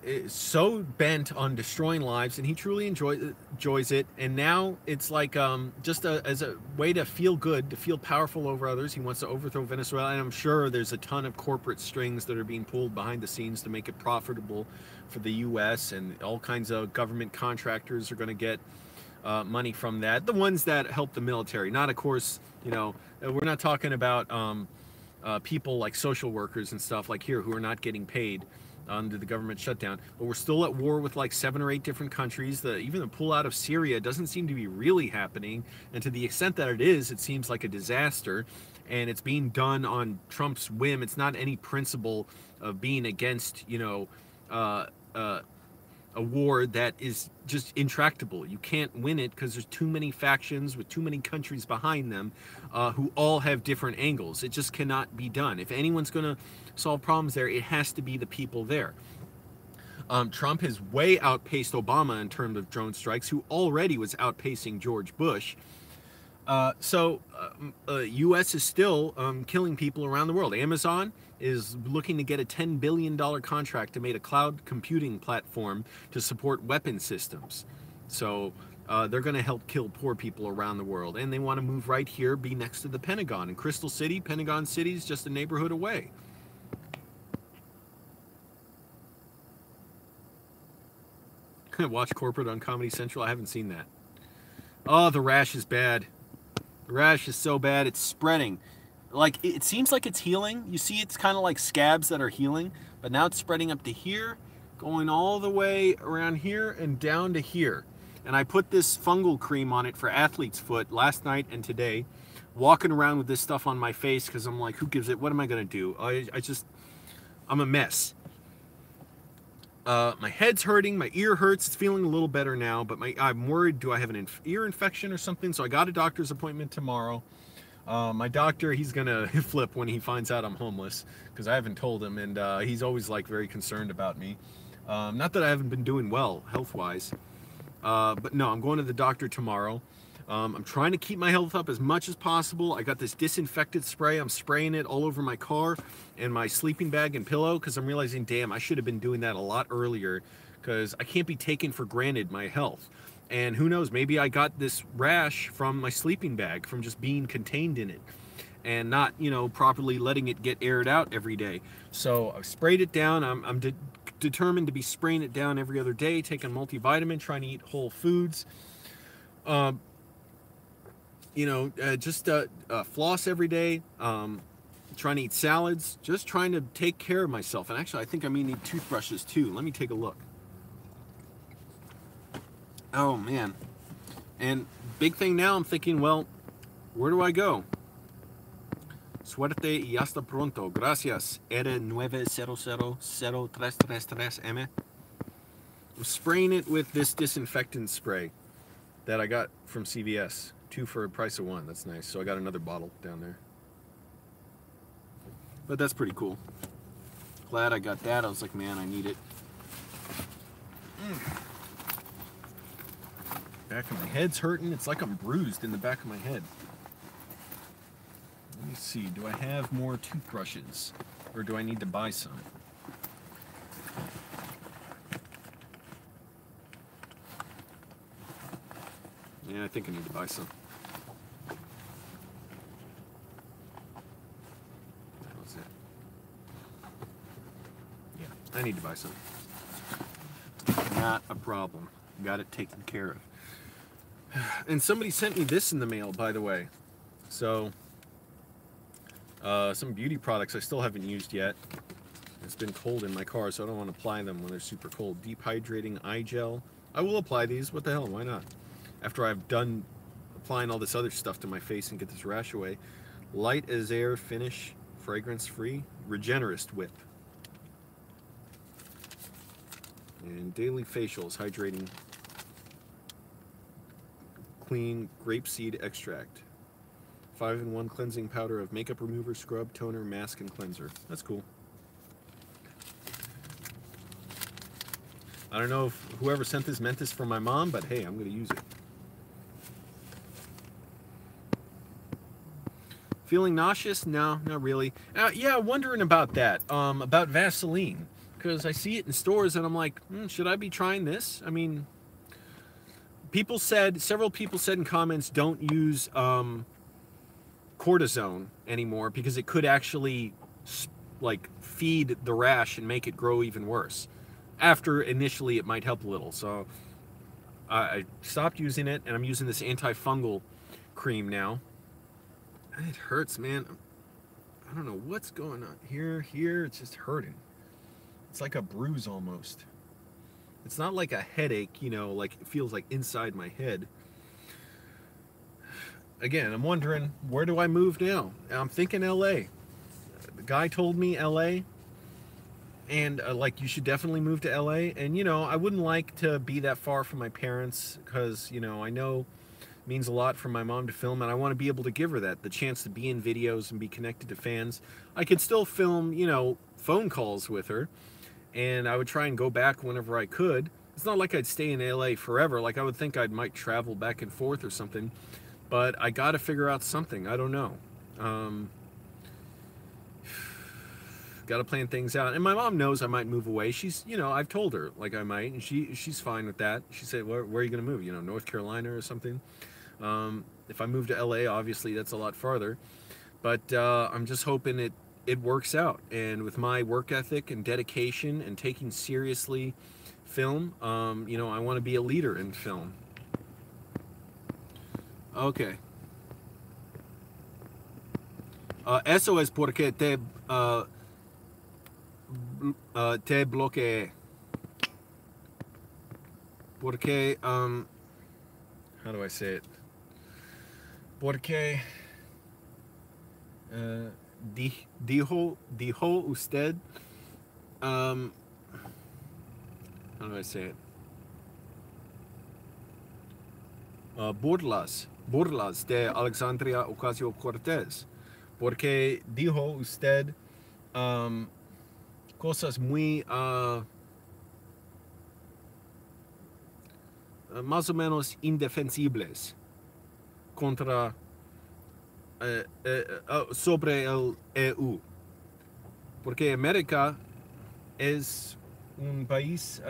is so bent on destroying lives, and he truly enjoys it. And now it's like just as a way to feel good, to feel powerful over others. He wants to overthrow Venezuela, and I'm sure there's a ton of corporate strings that are being pulled behind the scenes to make it profitable for the U.S., and all kinds of government contractors are going to get money from that. The ones that help the military, not, of course, you know, we're not talking about people like social workers and stuff like here who are not getting paid. under the government shutdown. But we're still at war with like 7 or 8 different countries. Even the pull out of Syria doesn't seem to be really happening. And to the extent that it is, it seems like a disaster. And it's being done on Trump's whim. It's not any principle of being against, you know, a war that is just intractable. You can't win it because there's too many factions with too many countries behind them who all have different angles. It just cannot be done. If anyone's going to solve problems there, it has to be the people there. Trump has way outpaced Obama in terms of drone strikes, who already was outpacing George Bush. U.S. is still killing people around the world. Amazon is looking to get a $10 billion contract to make a cloud computing platform to support weapon systems. So they're going to help kill poor people around the world. And they want to move right here, be next to the Pentagon. In Crystal City, Pentagon City is just a neighborhood away. Watch Corporate on Comedy Central. I haven't seen that. Oh, the rash is bad. The rash is so bad, it's spreading. Like, it seems like it's healing. You see, it's kind of like scabs that are healing, but now it's spreading up to here, going all the way around here and down to here. And I put this fungal cream on it for athlete's foot last night and today, walking around with this stuff on my face because I'm like, who gives it? What am I going to do? I'm a mess. My head's hurting, my ear hurts. It's feeling a little better now, but I'm worried, do I have an ear infection or something? So I got a doctor's appointment tomorrow. My doctor, he's gonna flip when he finds out I'm homeless, because I haven't told him, and he's always like very concerned about me. Not that I haven't been doing well health-wise, but no, I'm going to the doctor tomorrow. I'm trying to keep my health up as much as possible. I got this disinfectant spray. I'm spraying it all over my car and my sleeping bag and pillow, because I'm realizing, damn, I should have been doing that a lot earlier, because I can't be taking for granted my health. And who knows, maybe I got this rash from my sleeping bag, from just being contained in it and not, you know, properly letting it get aired out every day. So I've sprayed it down. I'm determined to be spraying it down every other day, taking multivitamin, trying to eat whole foods. Floss every day, trying to eat salads, just trying to take care of myself. And actually, I think I may need toothbrushes too. Let me take a look. Oh, man. And big thing now, I'm thinking, well, where do I go? Suerte y hasta pronto. Gracias. R9000333M. I'm spraying it with this disinfectant spray that I got from CVS. 2 for a price of 1. That's nice. So I got another bottle down there. But that's pretty cool. Glad I got that. I was like, man, I need it. Back of my head's hurting. It's like I'm bruised in the back of my head. Let me see. Do I have more toothbrushes? Or do I need to buy some? Yeah, I think I need to buy some. That was it. Yeah, I need to buy some. Not a problem. Got it taken care of. And somebody sent me this in the mail, by the way. So, some beauty products I still haven't used yet. It's been cold in my car, so I don't want to apply them when they're super cold. Deep hydrating eye gel. I will apply these. What the hell? Why not? After I've done applying all this other stuff to my face and get this rash away. Light as air finish, fragrance-free, Regenerist whip. And daily facials, hydrating, clean grapeseed extract. 5-in-1 cleansing powder of makeup remover, scrub, toner, mask, and cleanser. That's cool. I don't know if whoever sent this meant this for my mom, but hey, I'm going to use it. Feeling nauseous? No, not really. Yeah, wondering about that, about Vaseline. Because I see it in stores and I'm like, should I be trying this? I mean, several people said in comments, don't use cortisone anymore because it could actually like feed the rash and make it grow even worse. After initially it might help a little. So I stopped using it and I'm using this antifungal cream now. It hurts, man. I don't know what's going on here, it's just hurting. It's like a bruise almost. It's not like a headache, you know, like it feels like inside my head. Again, I'm wondering, where do I move now? I'm thinking LA. The guy told me LA, and like, you should definitely move to LA. And, you know, I wouldn't like to be that far from my parents because, you know, I know it means a lot for my mom to film, and I want to be able to give her that, the chance to be in videos and be connected to fans. I could still film, you know, phone calls with her, and I would try and go back whenever I could. It's not like I'd stay in LA forever. Like, I would think I might travel back and forth or something, but I got to figure out something. I don't know. Got to plan things out. And my mom knows I might move away. She's, you know, I've told her like I might, and she's fine with that. She said, where are you going to move? You know, North Carolina or something. If I move to LA, obviously that's a lot farther, but I'm just hoping it works out. And with my work ethic and dedication and taking seriously film, you know, I want to be a leader in film. Okay. Eso es porque te bloqueé. Porque, how do I say it? Porque dijo usted, how do I say it? Burlas de Alexandria Ocasio-Cortez. Porque dijo usted cosas muy más o menos indefensibles contra sobre el EU, porque América es un país,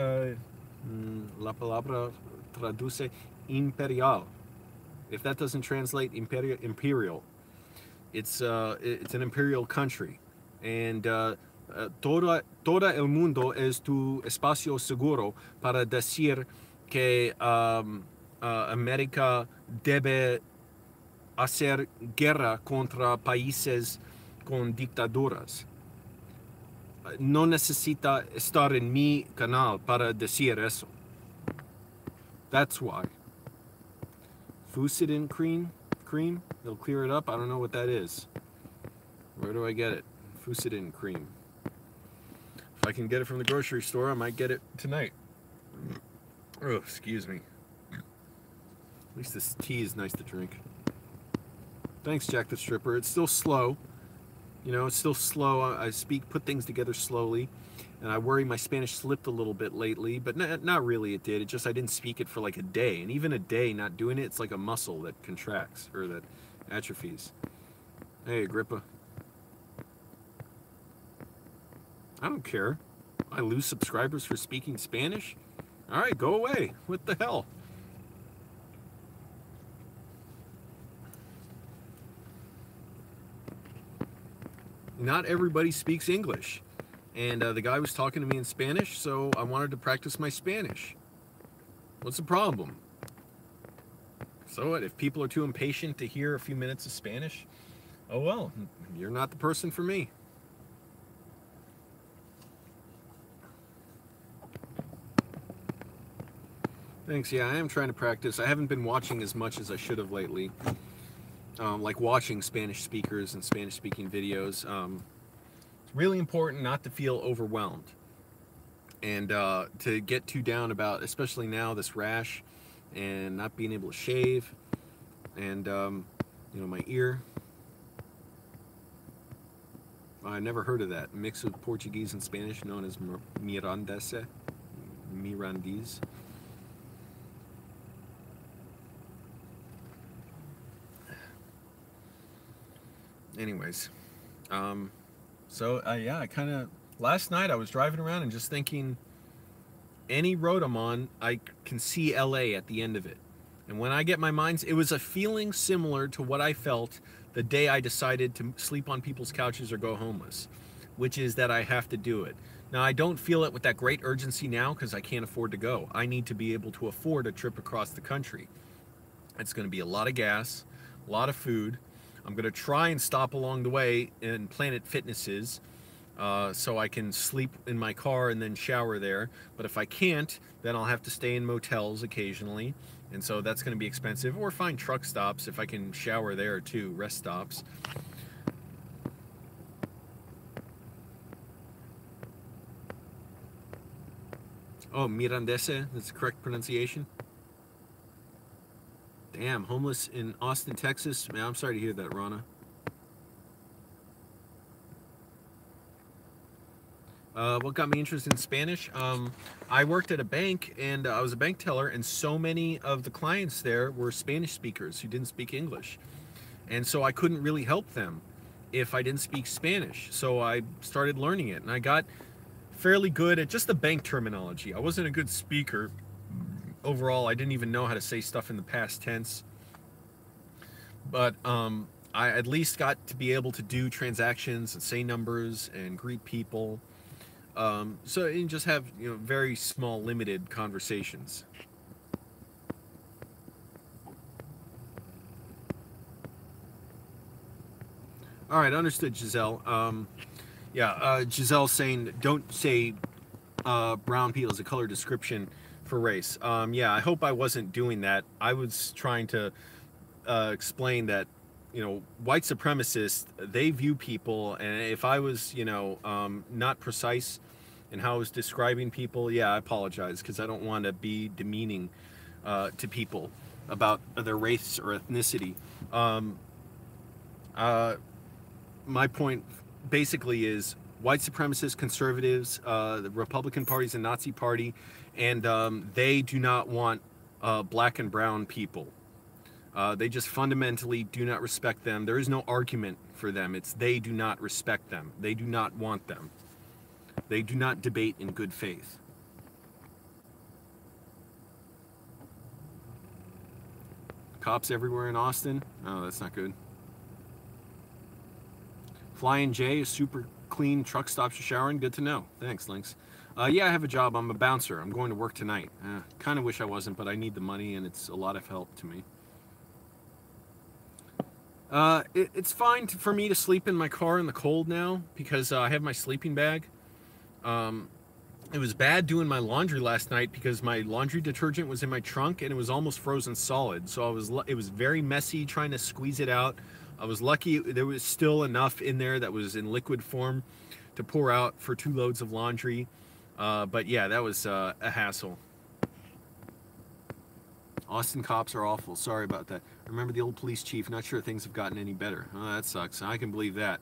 la palabra traduce imperial. If that doesn't translate, imperial. It's an imperial country, and todo el mundo es tu espacio seguro para decir que América debe hacer guerra contra países con dictaduras. No necesita estar en mi canal para decir eso. That's why. Fusidin cream? It'll clear it up? I don't know what that is. Where do I get it? Fusidin cream. If I can get it from the grocery store, I might get it tonight. Oh, excuse me. At least this tea is nice to drink. Thanks, Jack the Stripper. It's still slow. You know, it's still slow. I put things together slowly, and I worry my Spanish slipped a little bit lately, but not really it did. It just, I didn't speak it for like a day, and even a day not doing it, it's like a muscle that contracts, or that atrophies. Hey, Agrippa. I don't care. I lose subscribers for speaking Spanish? All right, go away. What the hell? Not everybody speaks English, and the guy was talking to me in Spanish, so I wanted to practice my Spanish. What's the problem? So what, if people are too impatient to hear a few minutes of Spanish, oh well, you're not the person for me. Thanks. Yeah, I am trying to practice. I haven't been watching as much as I should have lately. Like watching Spanish speakers and Spanish speaking videos. It's really important not to feel overwhelmed and to get too down about, especially now, this rash and not being able to shave, and you know, my ear. I never heard of that mix of Portuguese and Spanish known as Mirandese. Anyways, so yeah, I kind of, last night I was driving around and just thinking, any road I'm on, I can see LA at the end of it. And when I get my mind, it was a feeling similar to what I felt the day I decided to sleep on people's couches or go homeless, which is that I have to do it. Now, I don't feel it with that great urgency now because I can't afford to go. I need to be able to afford a trip across the country. It's going to be a lot of gas, a lot of food. I'm going to try and stop along the way in Planet Fitnesses so I can sleep in my car and then shower there. But if I can't, then I'll have to stay in motels occasionally, and so that's going to be expensive. Or find truck stops if I can shower there too, rest stops. Oh, Mirandese, that's the correct pronunciation. Damn, homeless in Austin, Texas. Man, I'm sorry to hear that, Rana. What got me interested in Spanish? I worked at a bank, and I was a bank teller, and so many of the clients there were Spanish speakers who didn't speak English. And so I couldn't really help them if I didn't speak Spanish. So I started learning it, and I got fairly good at just the bank terminology. I wasn't a good speaker. Overall, I didn't even know how to say stuff in the past tense. But I at least got to be able to do transactions and say numbers and greet people. So you just have, you know, very small, limited conversations. All right, understood, Giselle. Giselle saying don't say brown people as a color description for race. Yeah, I hope I wasn't doing that. I was trying to explain that, you know, white supremacists, they view people, and if I was, you know, not precise in how I was describing people, yeah, I apologize, because I don't want to be demeaning to people about their race or ethnicity. My point basically is white supremacists, conservatives, the Republican Party's a Nazi party, and they do not want black and brown people. They just fundamentally do not respect them. There is no argument for them. It's they do not respect them. They do not want them. They do not debate in good faith. Cops everywhere in Austin? Oh, that's not good. Flying J is super clean, truck stops are showering. Good to know. Thanks, Lynx. Yeah, I have a job. I'm a bouncer. I'm going to work tonight. Kind of wish I wasn't, but I need the money, and it's a lot of help to me. It's fine for me to sleep in my car in the cold now because I have my sleeping bag. It was bad doing my laundry last night because my laundry detergent was in my trunk and it was almost frozen solid. So it was very messy trying to squeeze it out. I was lucky there was still enough in there that was in liquid form to pour out for 2 loads of laundry. But yeah, that was a hassle. Austin cops are awful. Sorry about that. I remember the old police chief. Not sure things have gotten any better. Oh, that sucks. I can believe that.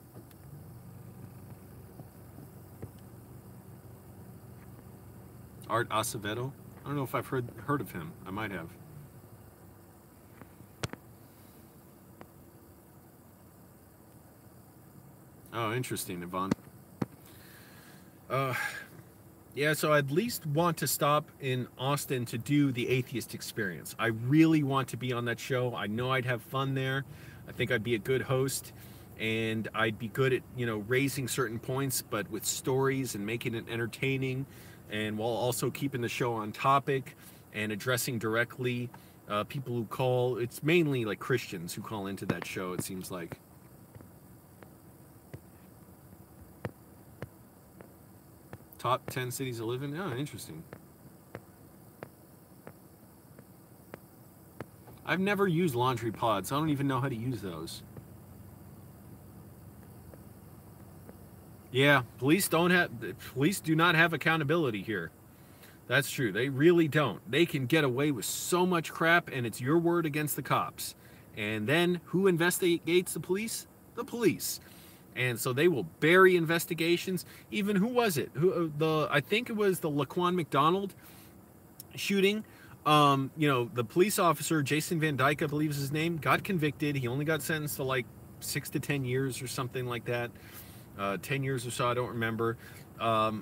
Art Acevedo? I don't know if I've heard of him. I might have. Oh, interesting, Yvonne. Yeah, so I at least want to stop in Austin to do the atheist experience. I really want to be on that show. I know I'd have fun there. I think I'd be a good host, and I'd be good at, you know, raising certain points, but with stories and making it entertaining, and while also keeping the show on topic and addressing directly people who call. It's mainly like Christians who call into that show, it seems like. Top 10 cities to live in? Oh, interesting. I've never used laundry pods. I don't even know how to use those. Yeah, police do not have accountability here. That's true. They really don't. They can get away with so much crap, and it's your word against the cops. And then who investigates the police? The police. And so they will bury investigations. Even who was it? I think it was the Laquan McDonald shooting. You know, the police officer, Jason Van Dyke, I believe is his name, got convicted. He only got sentenced to like 6 to 10 years or something like that. 10 years or so, I don't remember.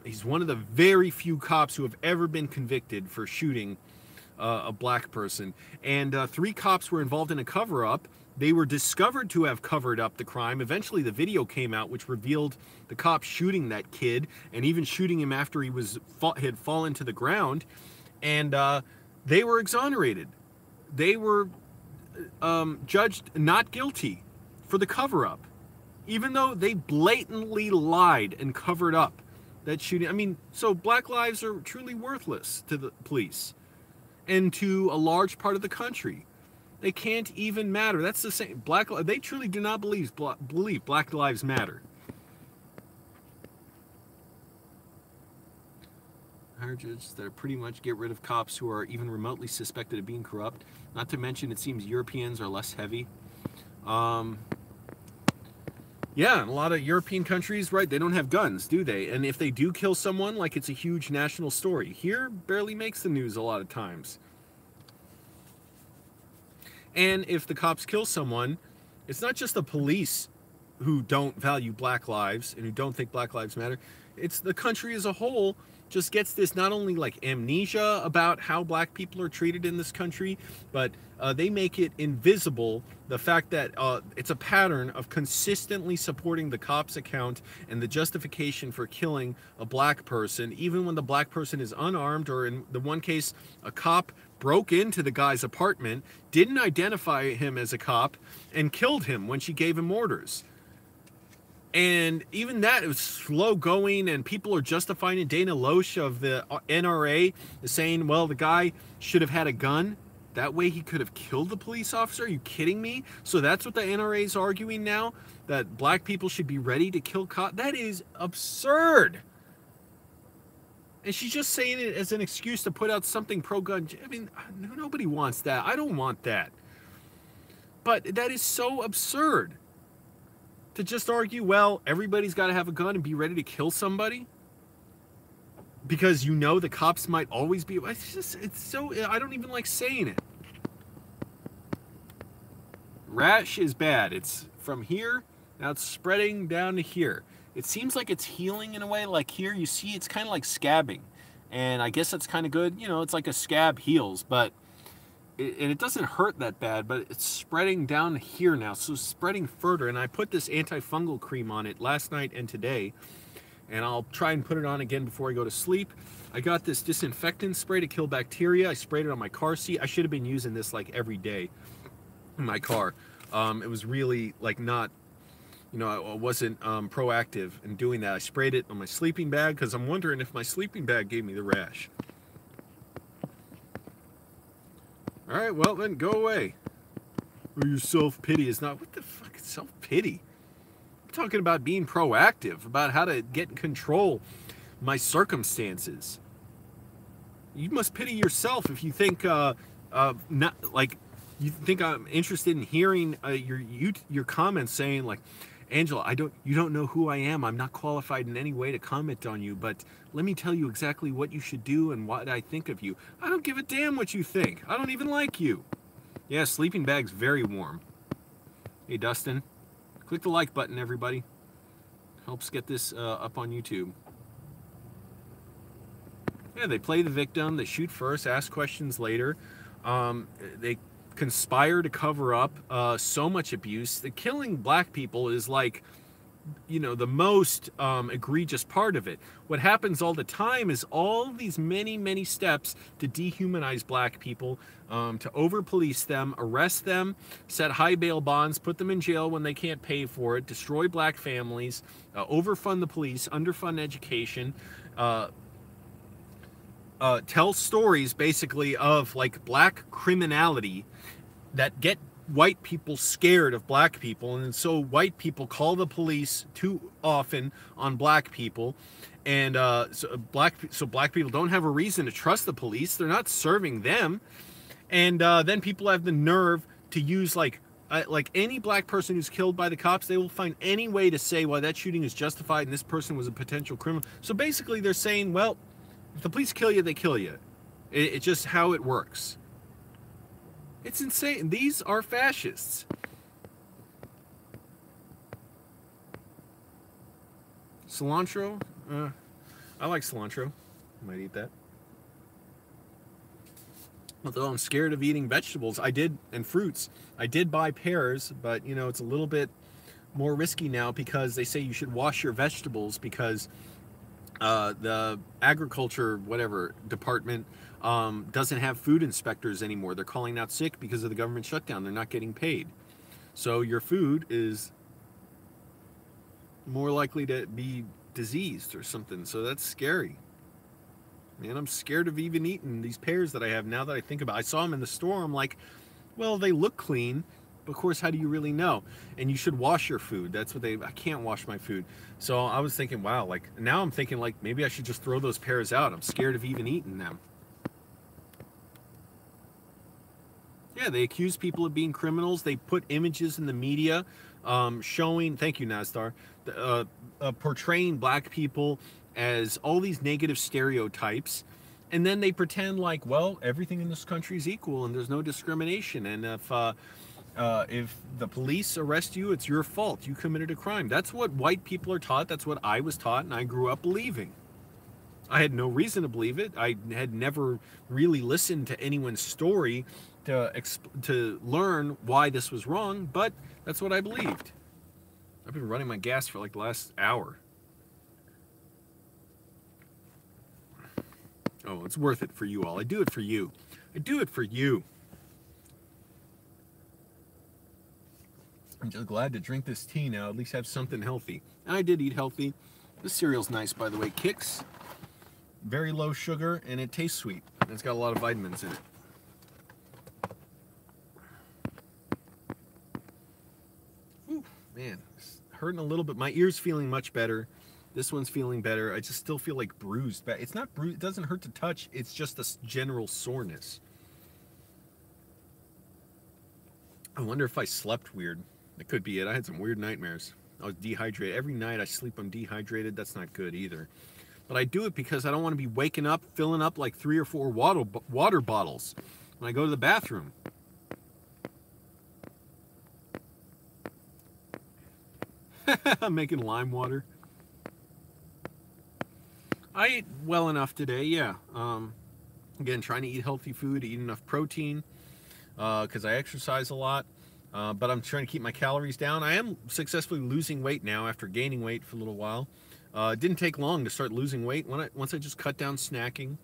He's one of the very few cops who have ever been convicted for shooting a black person. And 3 cops were involved in a cover-up. They were discovered to have covered up the crime. Eventually, the video came out, which revealed the cop shooting that kid, and even shooting him after he had fallen to the ground. And they were exonerated. They were judged not guilty for the cover-up. even though they blatantly lied and covered up that shooting. I mean, so black lives are truly worthless to the police and to a large part of the country. They can't even matter. That's the same. They truly do not believe Black Lives Matter. Hire judges that pretty much get rid of cops who are even remotely suspected of being corrupt. Not to mention, it seems Europeans are less heavy. Yeah, in a lot of European countries, right, they don't have guns, do they? And if they do kill someone, like, it's a huge national story. Here, barely makes the news a lot of times. And if the cops kill someone, it's not just the police who don't value black lives and who don't think black lives matter. It's the country as a whole just gets this not only like amnesia about how black people are treated in this country, but they make it invisible, the fact that it's a pattern of consistently supporting the cops' account and the justification for killing a black person, even when the black person is unarmed, or in the one case, a cop broke into the guy's apartment, didn't identify him as a cop, and killed him when she gave him orders. And even that, it was slow going, and people are justifying it. Dana Loesch of the NRA is saying, well, the guy should have had a gun. That way he could have killed the police officer. Are you kidding me? So that's what the NRA is arguing now, that black people should be ready to kill cops. That is absurd. And she's just saying it as an excuse to put out something pro-gun. I mean, nobody wants that. I don't want that. But that is so absurd. To just argue, well, everybody's got to have a gun and be ready to kill somebody because you know the cops might always be. It's so, I don't even like saying it. Rash is bad. It's from here, now it's spreading down to here. It seems like it's healing in a way. Like here, you see, it's kind of like scabbing. And I guess that's kind of good. You know, it's like a scab heals, but and it doesn't hurt that bad, but it's spreading down here now, so it's spreading further. And I put this antifungal cream on it last night and today, and I'll try and put it on again before I go to sleep. I got this disinfectant spray to kill bacteria. I sprayed it on my car seat. I should have been using this like every day in my car. It was really like not, you know, I wasn't proactive in doing that. I sprayed it on my sleeping bag because I'm wondering if my sleeping bag gave me the rash. All right, well then, go away. Or your self-pity is not. What the fuck is self-pity? I'm talking about being proactive, about how to get in control my circumstances. You must pity yourself if you think not like you think I'm interested in hearing your comments saying like, Angelo, you don't know who I am. I'm not qualified in any way to comment on you, but let me tell you exactly what you should do and what I think of you. I don't give a damn what you think. I don't even like you. Yeah, sleeping bag's very warm. Hey, Dustin, click the like button, everybody. Helps get this up on YouTube. Yeah, they play the victim. They shoot first, ask questions later. They conspire to cover up so much abuse. The killing black people is like, you know, the most egregious part of it. What happens all the time is all these many steps to dehumanize black people, to over-police them, arrest them, set high bail bonds, put them in jail when they can't pay for it, destroy black families, overfund the police, underfund education, tell stories basically of like black criminality that get white people scared of black people, and so white people call the police too often on black people, and so black people don't have a reason to trust the police. They're not serving them, and then people have the nerve to use like any black person who's killed by the cops, they will find any way to say, well, that shooting is justified and this person was a potential criminal. So basically they're saying, well, if the police kill you, they kill you. It's just how it works. It's insane. These are fascists. Cilantro? I like cilantro. Might eat that. Although I'm scared of eating vegetables, and fruits. I did buy pears, but you know, it's a little bit more risky now because they say you should wash your vegetables because the agriculture department doesn't have food inspectors anymore. They're calling out sick because of the government shutdown. They're not getting paid. So your food is more likely to be diseased or something. So that's scary. Man, I'm scared of even eating these pears that I have now that I think about it. I saw them in the store. I'm like, well, they look clean, but of course, how do you really know? And you should wash your food. That's what I can't wash my food. So I was thinking, wow, like now I'm thinking like maybe I should just throw those pears out. I'm scared of even eating them. Yeah, they accuse people of being criminals. They put images in the media showing, thank you, Nastar, portraying black people as all these negative stereotypes. And then they pretend like, well, everything in this country is equal and there's no discrimination. And if the police arrest you, it's your fault. You committed a crime. That's what white people are taught. That's what I was taught and I grew up believing. I had no reason to believe it. I had never really listened to anyone's story to learn why this was wrong, but that's what I believed. I've been running my gas for like the last hour. Oh, it's worth it for you all. I do it for you. I do it for you. I'm just glad to drink this tea now, at least have something healthy. And I did eat healthy. This cereal's nice, by the way. Kix. Very low sugar, and it tastes sweet. And it's got a lot of vitamins in it. Ooh, man, it's hurting a little bit. My ear's feeling much better. This one's feeling better. I just still feel like bruised. But it's not bruised. It doesn't hurt to touch. It's just a general soreness. I wonder if I slept weird. That could be it. I had some weird nightmares. I was dehydrated. Every night I sleep, I'm dehydrated. That's not good either. But I do it because I don't want to be waking up, filling up like 3 or 4 water bottles when I go to the bathroom. I'm making lime water. I ate well enough today, yeah. Again, trying to eat healthy food, eat enough protein, because I exercise a lot. But I'm trying to keep my calories down. I am successfully losing weight now after gaining weight for a little while. It didn't take long to start losing weight once I just cut down snacking.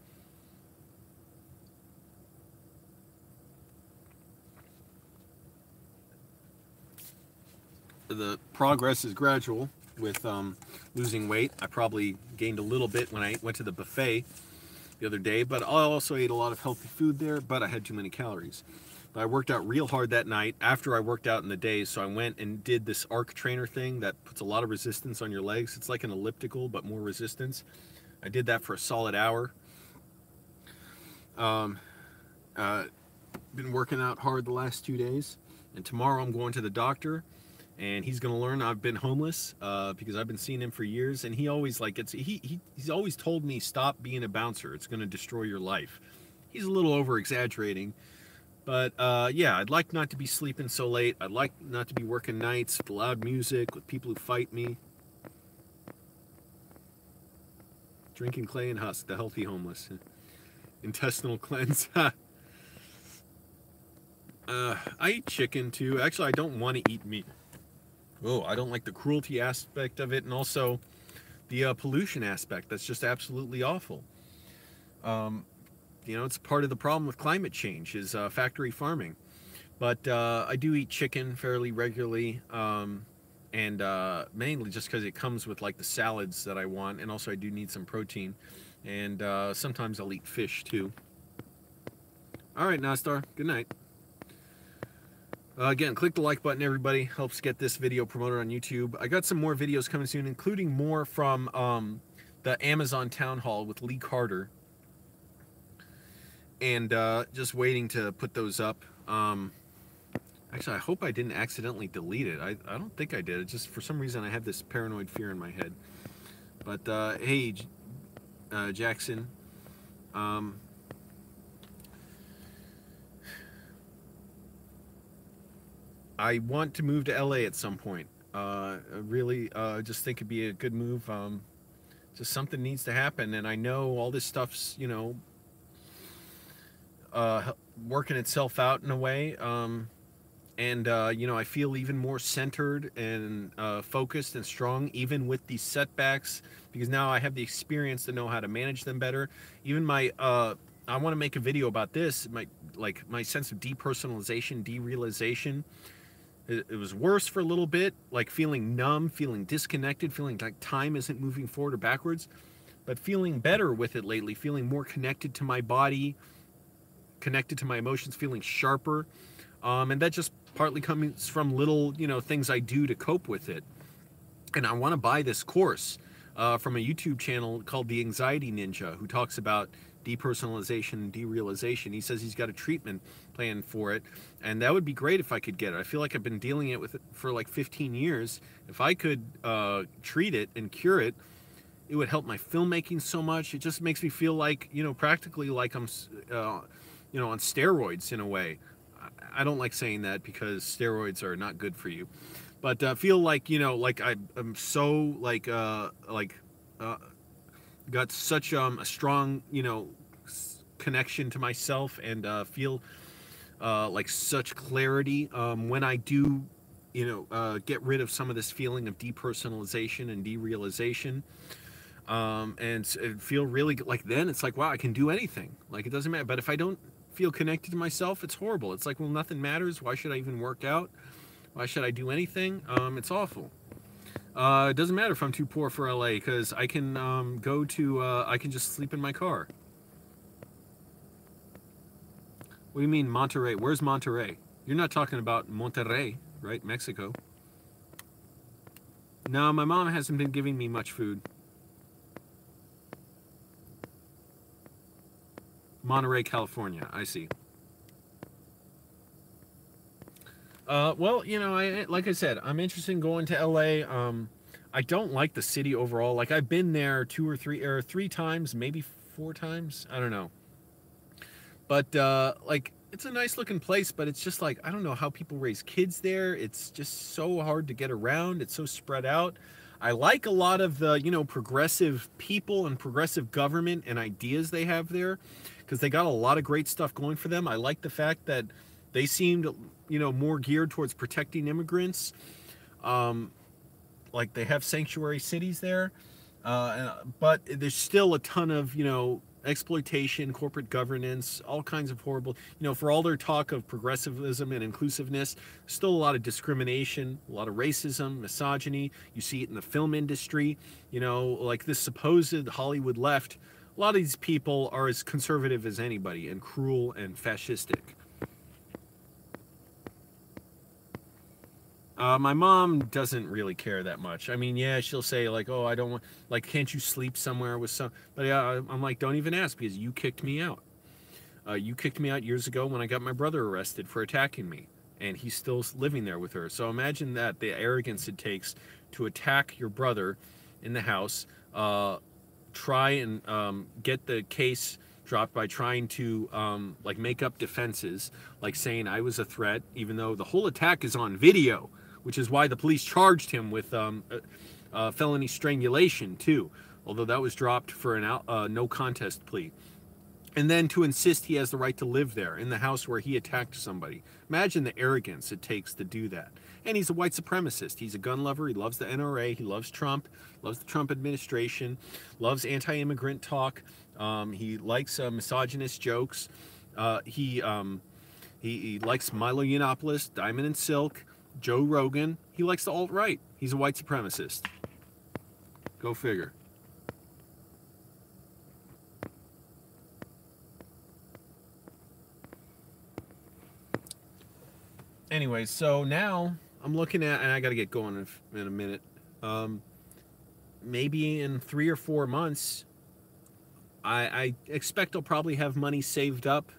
The progress is gradual with losing weight. I probably gained a little bit when I went to the buffet the other day, but I also ate a lot of healthy food there, but I had too many calories. But I worked out real hard that night after I worked out in the day, so I went and did this arc trainer thing that puts a lot of resistance on your legs. It's like an elliptical, but more resistance. I did that for a solid hour. Been working out hard the last 2 days, and tomorrow I'm going to the doctor, and he's going to learn I've been homeless because I've been seeing him for years, and he always like he's always told me stop being a bouncer. It's going to destroy your life. He's a little over exaggerating. But yeah, I'd like not to be sleeping so late. I'd like not to be working nights with loud music, with people who fight me. Drinking clay and husk, the healthy homeless. Intestinal cleanse. I eat chicken too. Actually, I don't want to eat meat. Oh, I don't like the cruelty aspect of it, and also the pollution aspect. That's just absolutely awful. You know, it's part of the problem with climate change is factory farming. But I do eat chicken fairly regularly, and mainly just because it comes with like the salads that I want, and also I do need some protein. And sometimes I'll eat fish too. All right, Nastar, good night. Again, click the like button, everybody. Helps get this video promoted on YouTube. I got some more videos coming soon, including more from the Amazon Town Hall with Lee Carter. And just waiting to put those up. Actually, I hope I didn't accidentally delete it. I don't think I did. It's just for some reason I have this paranoid fear in my head. But hey, Jackson. I want to move to LA at some point. Really, just think it'd be a good move. Just something needs to happen, and I know all this stuff's, you know, working itself out in a way, and you know, I feel even more centered and focused and strong even with these setbacks, because now I have the experience to know how to manage them better. Even my I want to make a video about this, my sense of depersonalization, derealization It was worse for a little bit, like feeling numb, feeling disconnected, feeling like time isn't moving forward or backwards, but feeling better with it lately, feeling more connected to my body, connected to my emotions, feeling sharper. And that just partly comes from little, things I do to cope with it. And I want to buy this course from a YouTube channel called The Anxiety Ninja, who talks about depersonalization and derealization. He says he's got a treatment plan for it, and that would be great if I could get it. I feel like I've been dealing with it for like 15 years. If I could treat it and cure it, it would help my filmmaking so much. It just makes me feel like, practically like I'm, on steroids in a way. I don't like saying that because steroids are not good for you, but feel like, like I'm so got such a strong, connection to myself, and feel like such clarity when I do, get rid of some of this feeling of depersonalization and derealization, and feel really like, then it's like, wow, I can do anything. Like, it doesn't matter. But if I don't feel connected to myself, it's horrible. It's like, well, nothing matters. Why should I even work out? Why should I do anything? It's awful. It doesn't matter if I'm too poor for LA, because I can I can just sleep in my car. What do you mean Monterrey? Where's Monterrey? You're not talking about Monterrey, right? Mexico. No, my mom hasn't been giving me much food. Monterey, California. I see. Well, like I said, I'm interested in going to LA. I don't like the city overall. Like, I've been there three times, maybe 4 times. I don't know. But, like, it's a nice looking place, but it's just like, I don't know how people raise kids there. It's just so hard to get around. It's so spread out. I like a lot of the, progressive people and progressive government and ideas they have there, because they got a lot of great stuff going for them. I like the fact that they seemed, more geared towards protecting immigrants. Like, they have sanctuary cities there. But there's still a ton of, exploitation, corporate governance, all kinds of horrible, for all their talk of progressivism and inclusiveness, still a lot of discrimination, a lot of racism, misogyny. You see it in the film industry, like this supposed Hollywood left. A lot of these people are as conservative as anybody, and cruel and fascistic. My mom doesn't really care that much. I mean, yeah, she'll say like, "Oh, I don't want, like, can't you sleep somewhere with some?" But yeah, I'm like, don't even ask, because you kicked me out. You kicked me out years ago when I got my brother arrested for attacking me, and he's still living there with her. So imagine that, the arrogance it takes to attack your brother in the house, try and get the case dropped by trying to like make up defenses, like saying I was a threat, even though the whole attack is on video, which is why the police charged him with felony strangulation too, although that was dropped for an no contest plea. And then to insist he has the right to live there in the house where he attacked somebody. Imagine the arrogance it takes to do that. And he's a white supremacist. He's a gun lover. He loves the NRA. He loves Trump. Loves the Trump administration. Loves anti-immigrant talk. He likes misogynist jokes. He likes Milo Yiannopoulos, Diamond and Silk, Joe Rogan. He likes the alt-right. He's a white supremacist. Go figure. Anyways, so now I'm looking at, and I got to get going in a minute. Maybe in 3 or 4 months, I expect I'll probably have money saved up,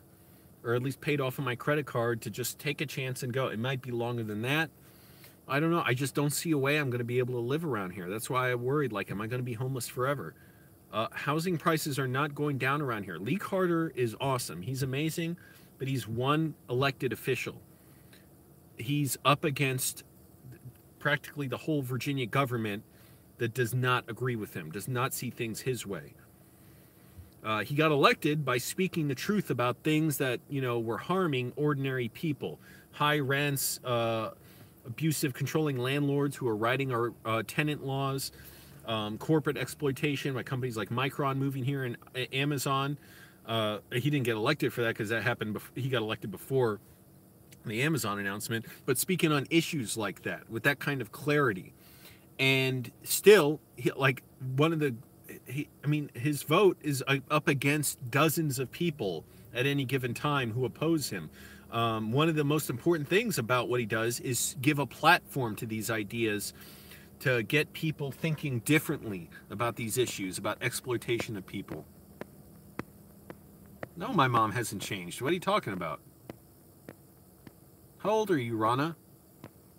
or at least paid off on my credit card, to just take a chance and go. It might be longer than that. I don't know. I just don't see a way I'm going to be able to live around here. That's why I worried, like, am I going to be homeless forever? Housing prices are not going down around here. Lee Carter is awesome. He's amazing, but he's one elected official. He's up against practically the whole Virginia government that does not agree with him, does not see things his way. He got elected by speaking the truth about things that, were harming ordinary people. High rents, abusive, controlling landlords who are writing our tenant laws, corporate exploitation by companies like Micron moving here, and Amazon. He didn't get elected for that, because that happened he got elected before the Amazon announcement, but speaking on issues like that with that kind of clarity. And still, like one of the, I mean, his vote is up against dozens of people at any given time who oppose him. One of the most important things about what he does is give a platform to these ideas to get people thinking differently about these issues, about exploitation of people. No, my mom hasn't changed. What are you talking about? How old are you, Rana?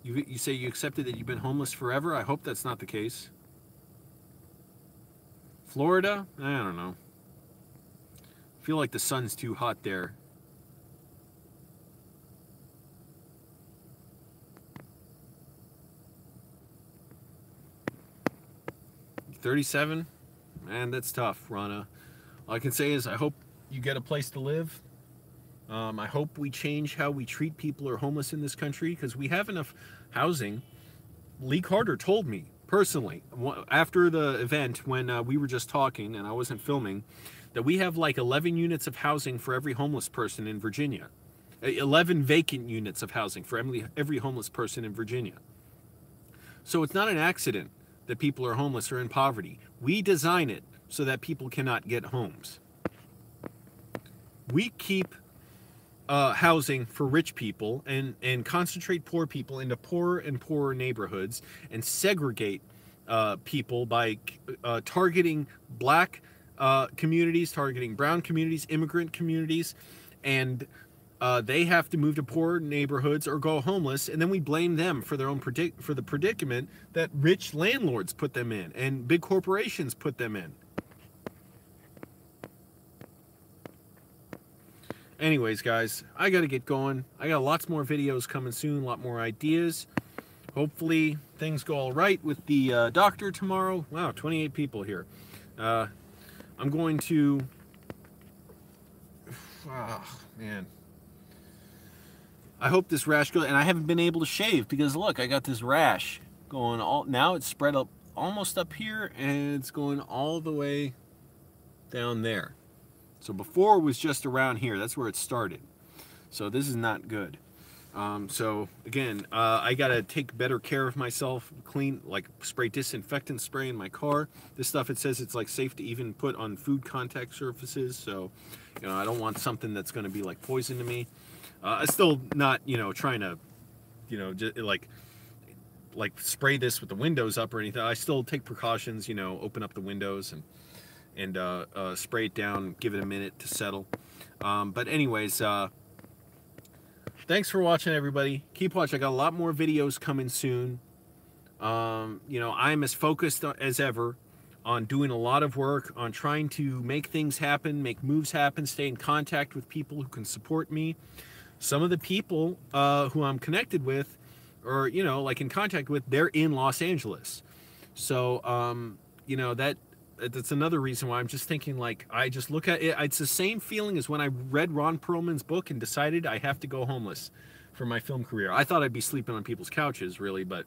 You say you accepted that you've been homeless forever? I hope that's not the case. Florida? I don't know. I feel like the sun's too hot there. $37? Man, that's tough, Rana. All I can say is I hope you get a place to live. I hope we change how we treat people who are homeless in this country, because we have enough housing. Lee Carter told me personally after the event, when we were just talking and I wasn't filming, that we have like 11 units of housing for every homeless person in Virginia. 11 vacant units of housing for every homeless person in Virginia. So it's not an accident that people are homeless or in poverty. We design it so that people cannot get homes. We keep housing for rich people and concentrate poor people into poorer and poorer neighborhoods and segregate people by targeting black communities, targeting brown communities, immigrant communities, and they have to move to poor neighborhoods or go homeless, and then we blame them for their own for the predicament that rich landlords put them in and big corporations put them in. Anyways, guys, I gotta get going. I got lots more videos coming soon, a lot more ideas. Hopefully things go all right with the doctor tomorrow. Wow, 28 people here. I'm going to... Oh, man. I hope this rash goes... And I haven't been able to shave because, look, I got this rash going all... Now it's spread up almost up here, and it's going all the way down there. So before it was just around here. That's where it started. So this is not good. So again, I gotta take better care of myself. Clean, like spray disinfectant spray in my car. This stuff, it says it's like safe to even put on food contact surfaces. So, you know, I don't want something that's gonna be like poison to me. I still not, you know, trying to, you know, just like spray this with the windows up or anything. I still take precautions. You know, open up the windows and spray it down, give it a minute to settle. But anyways, thanks for watching, everybody. Keep watching. I got a lot more videos coming soon. You know, I'm as focused as ever on doing a lot of work, on trying to make things happen, make moves happen, stay in contact with people who can support me. Some of the people who I'm connected with, or, you know, like in contact with, they're in Los Angeles. So, you know, that's another reason why I'm just thinking, like, I just look at it. It's the same feeling as when I read Ron Perlman's book and decided I have to go homeless for my film career. I thought I'd be sleeping on people's couches, really, but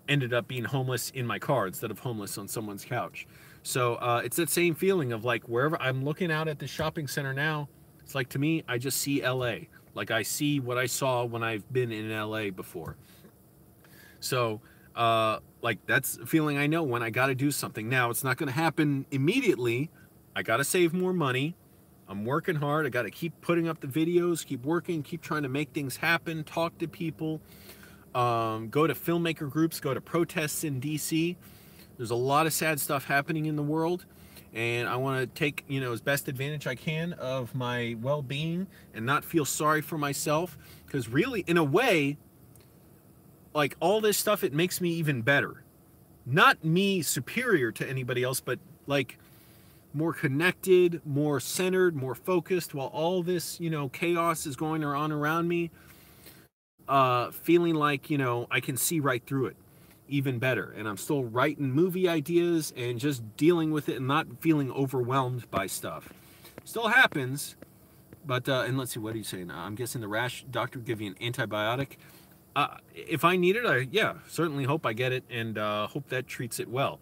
ended up being homeless in my car instead of homeless on someone's couch. So it's that same feeling of, like, wherever I'm looking out at the shopping center now, it's like, to me, I just see LA. Like, I see what I saw when I've been in LA before. So, like, that's a feeling I know when I got to do something. Now, it's not going to happen immediately. I got to save more money. I'm working hard. I got to keep putting up the videos, keep working, keep trying to make things happen, talk to people, go to filmmaker groups, go to protests in DC. There's a lot of sad stuff happening in the world, and I want to take, you know, as best advantage I can of my well-being and not feel sorry for myself, because really, in a way, like, all this stuff, it makes me even better. Not me superior to anybody else, but, like, more connected, more centered, more focused, while all this, you know, chaos is going on around me. Feeling like, you know, I can see right through it even better. And I'm still writing movie ideas and just dealing with it and not feeling overwhelmed by stuff. Still happens, but, and let's see, what are you saying? I'm guessing the rash doctor would give you an antibiotic. If I need it, yeah, certainly hope I get it, and hope that treats it well.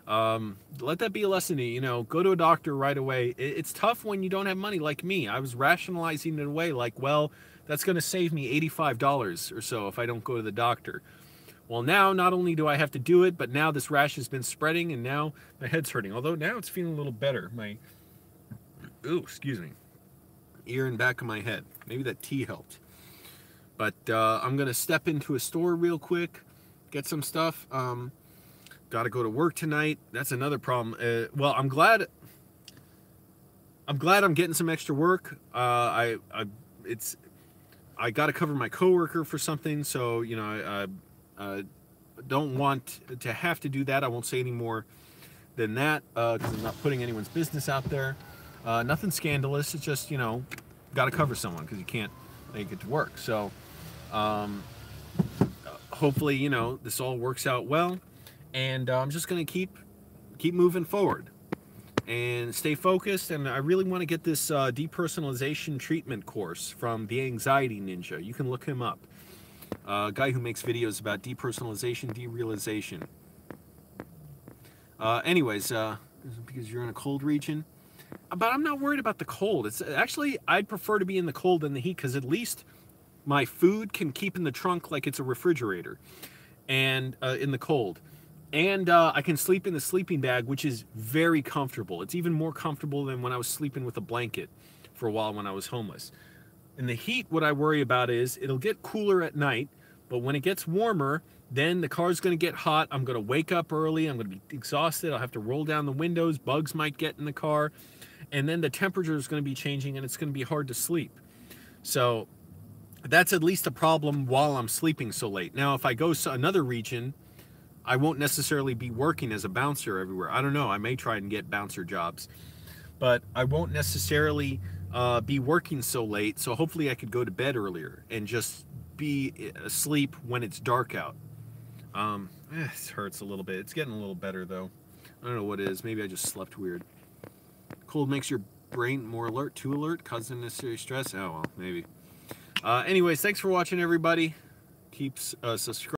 Let that be a lesson to you, go to a doctor right away. It's tough when you don't have money like me. I was rationalizing it away like, well, that's going to save me $85 or so if I don't go to the doctor. Well, now not only do I have to do it, but now this rash has been spreading and now my head's hurting. Although now it's feeling a little better. Excuse me, ear and back of my head. Maybe that tea helped. But I'm going to step into a store real quick, get some stuff. Got to go to work tonight. That's another problem. Well, I'm glad I'm getting some extra work. I got to cover my coworker for something, so I don't want to have to do that. I won't say any more than that because I'm not putting anyone's business out there. Nothing scandalous. It's just got to cover someone because you can't make it to work. So hopefully this all works out well. And I'm just going to keep moving forward and stay focused. And I really want to get this depersonalization treatment course from the Anxiety Ninja. You can look him up. A guy who makes videos about depersonalization, derealization. Anyways, because you're in a cold region. But I'm not worried about the cold. It's actually, I'd prefer to be in the cold than the heat because at least my food can keep in the trunk like it's a refrigerator and in the cold. And I can sleep in the sleeping bag, which is very comfortable. It's even more comfortable than when I was sleeping with a blanket for a while when I was homeless. In the heat, what I worry about is it'll get cooler at night, but when it gets warmer, then the car's going to get hot. I'm going to wake up early. I'm going to be exhausted. I'll have to roll down the windows. Bugs might get in the car. And then the temperature is going to be changing, and it's going to be hard to sleep. So that's at least a problem while I'm sleeping so late. Now, if I go to another region, I won't necessarily be working as a bouncer everywhere. I don't know. I may try and get bouncer jobs. But I won't necessarily be working so late, so hopefully I could go to bed earlier and just be asleep when it's dark out. It hurts a little bit. It's getting a little better, though. I don't know what it is. Maybe I just slept weird. Cold makes your brain more alert, too alert, causing unnecessary stress. Oh, well, maybe. Anyways, thanks for watching, everybody. Keep subscribing.